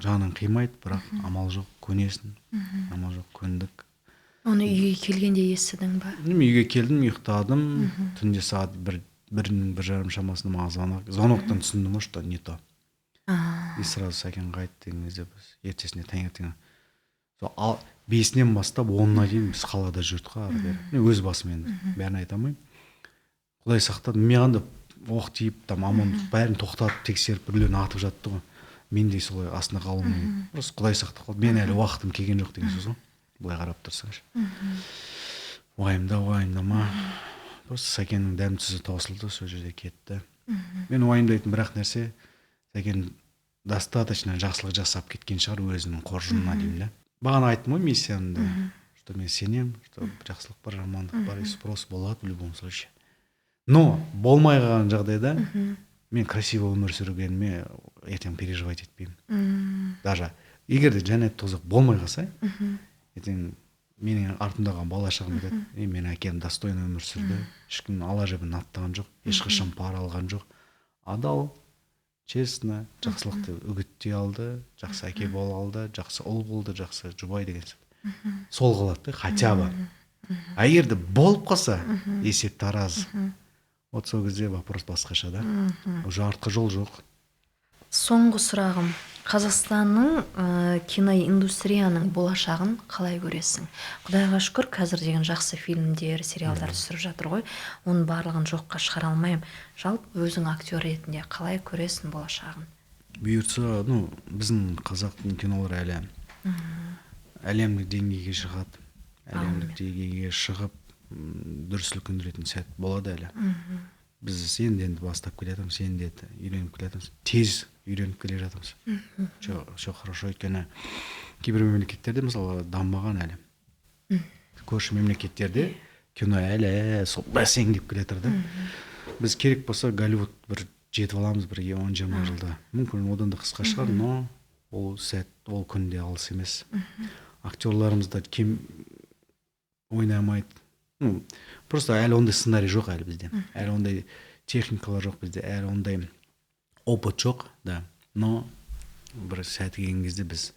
Жаның қимайды, бірақ амал жоқ, көнесің. Амал жоқ, көндік. Оны үйге келгенде естідің ба? Үйге келдім, ұйықтадым. Түнде сағат 1-1:30 шамасында маған звоноктан түсіндім, что не то. И сразу Сәкен қайтты деген кезде біз ертесіне таңертең 5-нен бастап 10-на дейін біз қалада жүрдік ары бері. Мен өз басым енді бәрін айта алмаймын. Құдай сақтады. Маған да оқ тиіп, аман бәрін тоқтатып, тексеріп, біреулерін атып жатты ғой. Мен де солай астына қалуым. Просто Құдай сақтап қалды. Мен әлі уақытым келген жоқ деген сөз ғой. Былай қарап тұрсаңшы. Уайымдама. Просто Сәкеннің дәм тұзы таусылды, сол жерде кетті. Мен уайымдайтын бірақ нәрсе, Сәкен достаточно жақсылық жасап кеткен шығар өзінің қоржынына деймін да. Бағана айттым ғой миссиямды, что мен сенем, что жақсылық бар, жамандық бар, и спрос болады в любом случае. Но болмай қалған жағдайда мен красиво өмір сүргеніме ертең переживать етпеймін. Даже егер де жәннат тозақ болмай қалса, ертең менің артымдағы бала шағам айтады, менің әкем достойный өмір сүрді, ешкім ала жібін аттаған жоқ, ешқашан пара алған жоқ, адал, честно, жақсылықты үгіттей алды, жақсы әке бола алды, жақсы ұл болды, жақсы жұбай деген сияқты. Сол қалады, хотя бы. А егер де болып қалса, есеп тараз. Вот сол кезде вопрос басқаша, да? Уже артқа жол жоқ. Соңғы сұрағым, Қазақстанның киноиндустрияның болашағын қалай көресің? Құдайға шүкір, қазір деген жақсы фильмдер, сериалдар түсіріп жатыр ғой. Оның барлығын жоққа шығара алмаймын. Жалпы өзің актер ретінде қалай көресің болашағын? Бұйыртса, біздің қазақтың кинолары әлі әлемдік деңгейге шығады. Әлемдік деңгейге шығып, дүрсіл күндіретін сәт болады әлі. Біз енді бастап келе жатырмыз, енді үйреніп келе жатырмыз. Тез үйреніп келе жатырмыз. Все хорошо, өйткені кейбір мемлекеттерде мысалы дамымаған әлі. Көрші мемлекеттерде кино әлі сол бәсеңдеп келе жатыр да. Біз керек болса Голливуд бір жетіп аламыз бір 10-20 жылда. Мүмкін одан да қысқа шығар, но ол сәт, ол күнде алыс емес. Актерларымыз да кем ойнамайды. Просто әлі ондай сценарий жоқ әлі бізде. Әлі ондай техникалар жоқ бізде, әлі ондай опыт жоқ, да. Но бір сәті келген кезде біз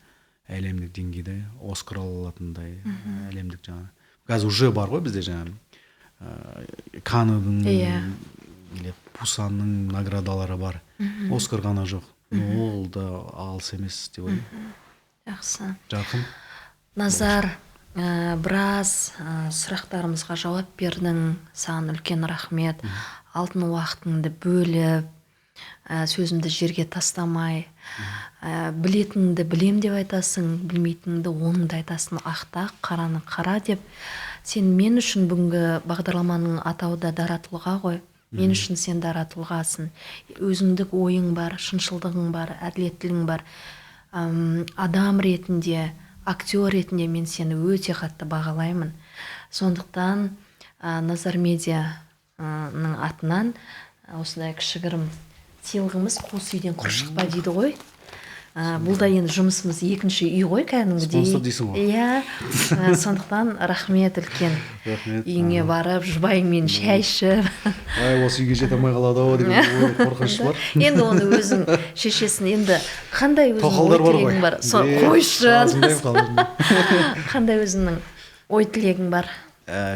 әлемдік деңгейде Оскар ала алатындай, әлемдік жаңа. Қазір уже бар ғой бізде жаңа Каннның или Пусанның наградалары бар. Оскар ғана жоқ. Ол да алыс емес деп ойлаймын. Жақсы. Жақын. Назар, біраз сұрақтарымызға жауап бердің. Саған үлкен рахмет. Алтын уақытыңды бөліп, сөзімді жерге тастамай, білетініңді білем деп айтасың, білмейтініңді оныңды айтасың, ақта қараны қара деп. Сен мен үшін бүгінгі бағдарламаның атауы да дара тұлға ғой. Мен үшін сен дара тұлғасың. Өзіңдік ойың бар, шыншылдығың бар, әділеттілігің бар. Адам ретінде, актер ретінде мен сені өте қатты бағалаймын. Сондықтан Назар Медианың атынан осындай кішігірім сыйлығымыз қос үйден құр шықпа дейді ғой. Бұл да енді жұмысымыз екінші үй ғой кәдімгідей. Спонсор дейсің ғой. Иә. Сондықтан рахмет үлкен. Рахмет. Үйіңе барып, жұбайыңмен шай ішіп. Осы үйге жете алмай қалады-ау деген ой, қорқыныш бар. Енді оны өзің шешесің. Енді қандай өзіңнің Тоқалдар ой бар тілегің ғой. бар? Қойшы. Қандай өзіңнің ой тілегің бар?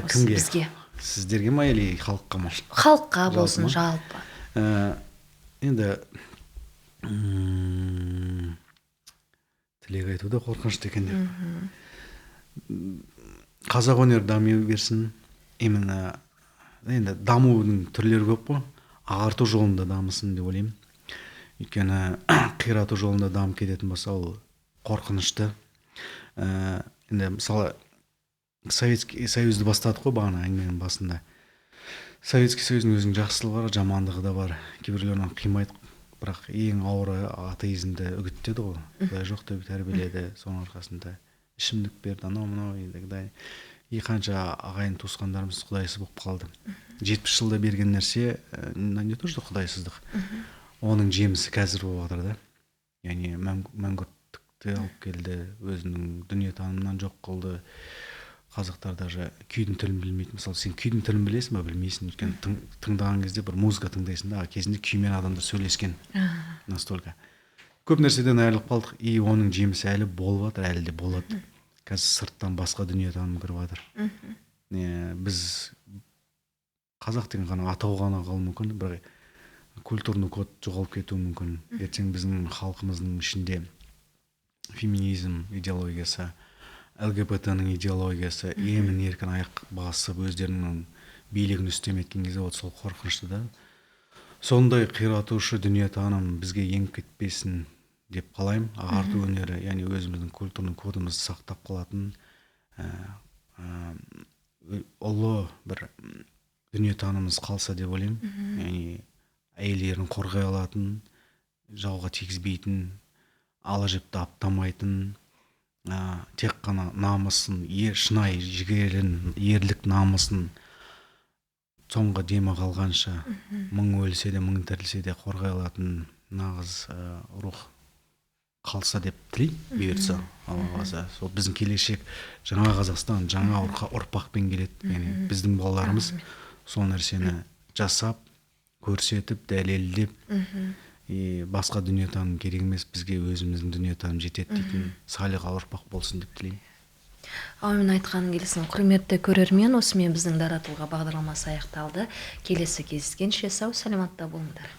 Кімге? Бізге. Сіздерге ма или халыққа ма? Халыққа болсын, жалпы. Енді тілек айту да қорқынышты екен деп. Қазақ өнері дами берсін. Именно енді дамудың түрлері көп қой. Ағарту жолында дамысын деп ойлаймын. Өйткені қирату жолында дамып кететін болса, ол қорқынышты. Енді мысалы Советский Союзды бастадық қой бағана әңгіменің басында. Советский Союздың өзінің жақсылығы бар, жамандығы да бар. Кейбіреулерін қимайды, бірақ ең ауыры атеизмді үгіттеді ғой. Құдай жоқ деп тәрбиеледі, соның арқасында ішімдік берді, анау мынау и қанша ағайын туысқандарымыз құдайсыз болып қалды. 70 жылда берген нәрсе не то что құдайсыздық. Оның жемісі қазір болып жатыр да. Яғни мәңгүрттікті алып келді, өзінің дүниетанымынан жоқ қылды. Қазақтар даже күйдің тілін білмейді. Мысалы, сен күйдің тілін білесің ба, білмейсің. Өйткені тыңдаған кезде бір музыка тыңдайсың да, кезінде күймен адамдар сөйлескен. Настолько. Көп нәрседен айырылып қалдық. И оның жемісі әлі болып жатыр, әлі де болады. Қазір сырттан басқа дүниетаным кіріп жатыр. Біз қазақ деген ғана атау ғана қалуы мүмкін, бір культурный код жоғалып кетуі мүмкін. Ертең біздің халқымыздың ішінде феминизм идеологиясы, ЛГБТ-ның идеологиясы емін еркін аяқ басып өздерінің билігін үстем еткен кезде сол қорқынышты да. Сондай қиратушы дүниетаным бізге еніп кетпесін деп қалаймын. Ағарту өнері, яғни өзіміздің культурный кодымызды сақтап қалатын ұлы бір дүниетанымыз қалса деп ойлаймын. Яғни әйелдерін қорғай алатын, жауға тигізбейтін, ала жіпті аптамайтын, тек қана намысын, шынайы жігерін, ерлік намысын соңғы демі қалғанша мың өлсе де, мың тірілсе де қорғай алатын нағыз рух қалса деп тілеймін, бұйыртса, Алла қаласа. Сол біздің келешек жаңа Қазақстан, жаңа ұрпақпен келеді. Яғни біздің балаларымыз сол нәрсені жасап, көрсетіп, дәлелдеп, басқа дүниетаным керек емес, бізге өзіміздің дүниетаным жетеді дейтін салиқалы ұрпақ болсын деп тілеймін. Әумин айтқаның келсін. Құрметті көрермен, осымен біздің Дара тұлға бағдарламасы аяқталды. Келесі кездескенше сау саламатта болыңдар.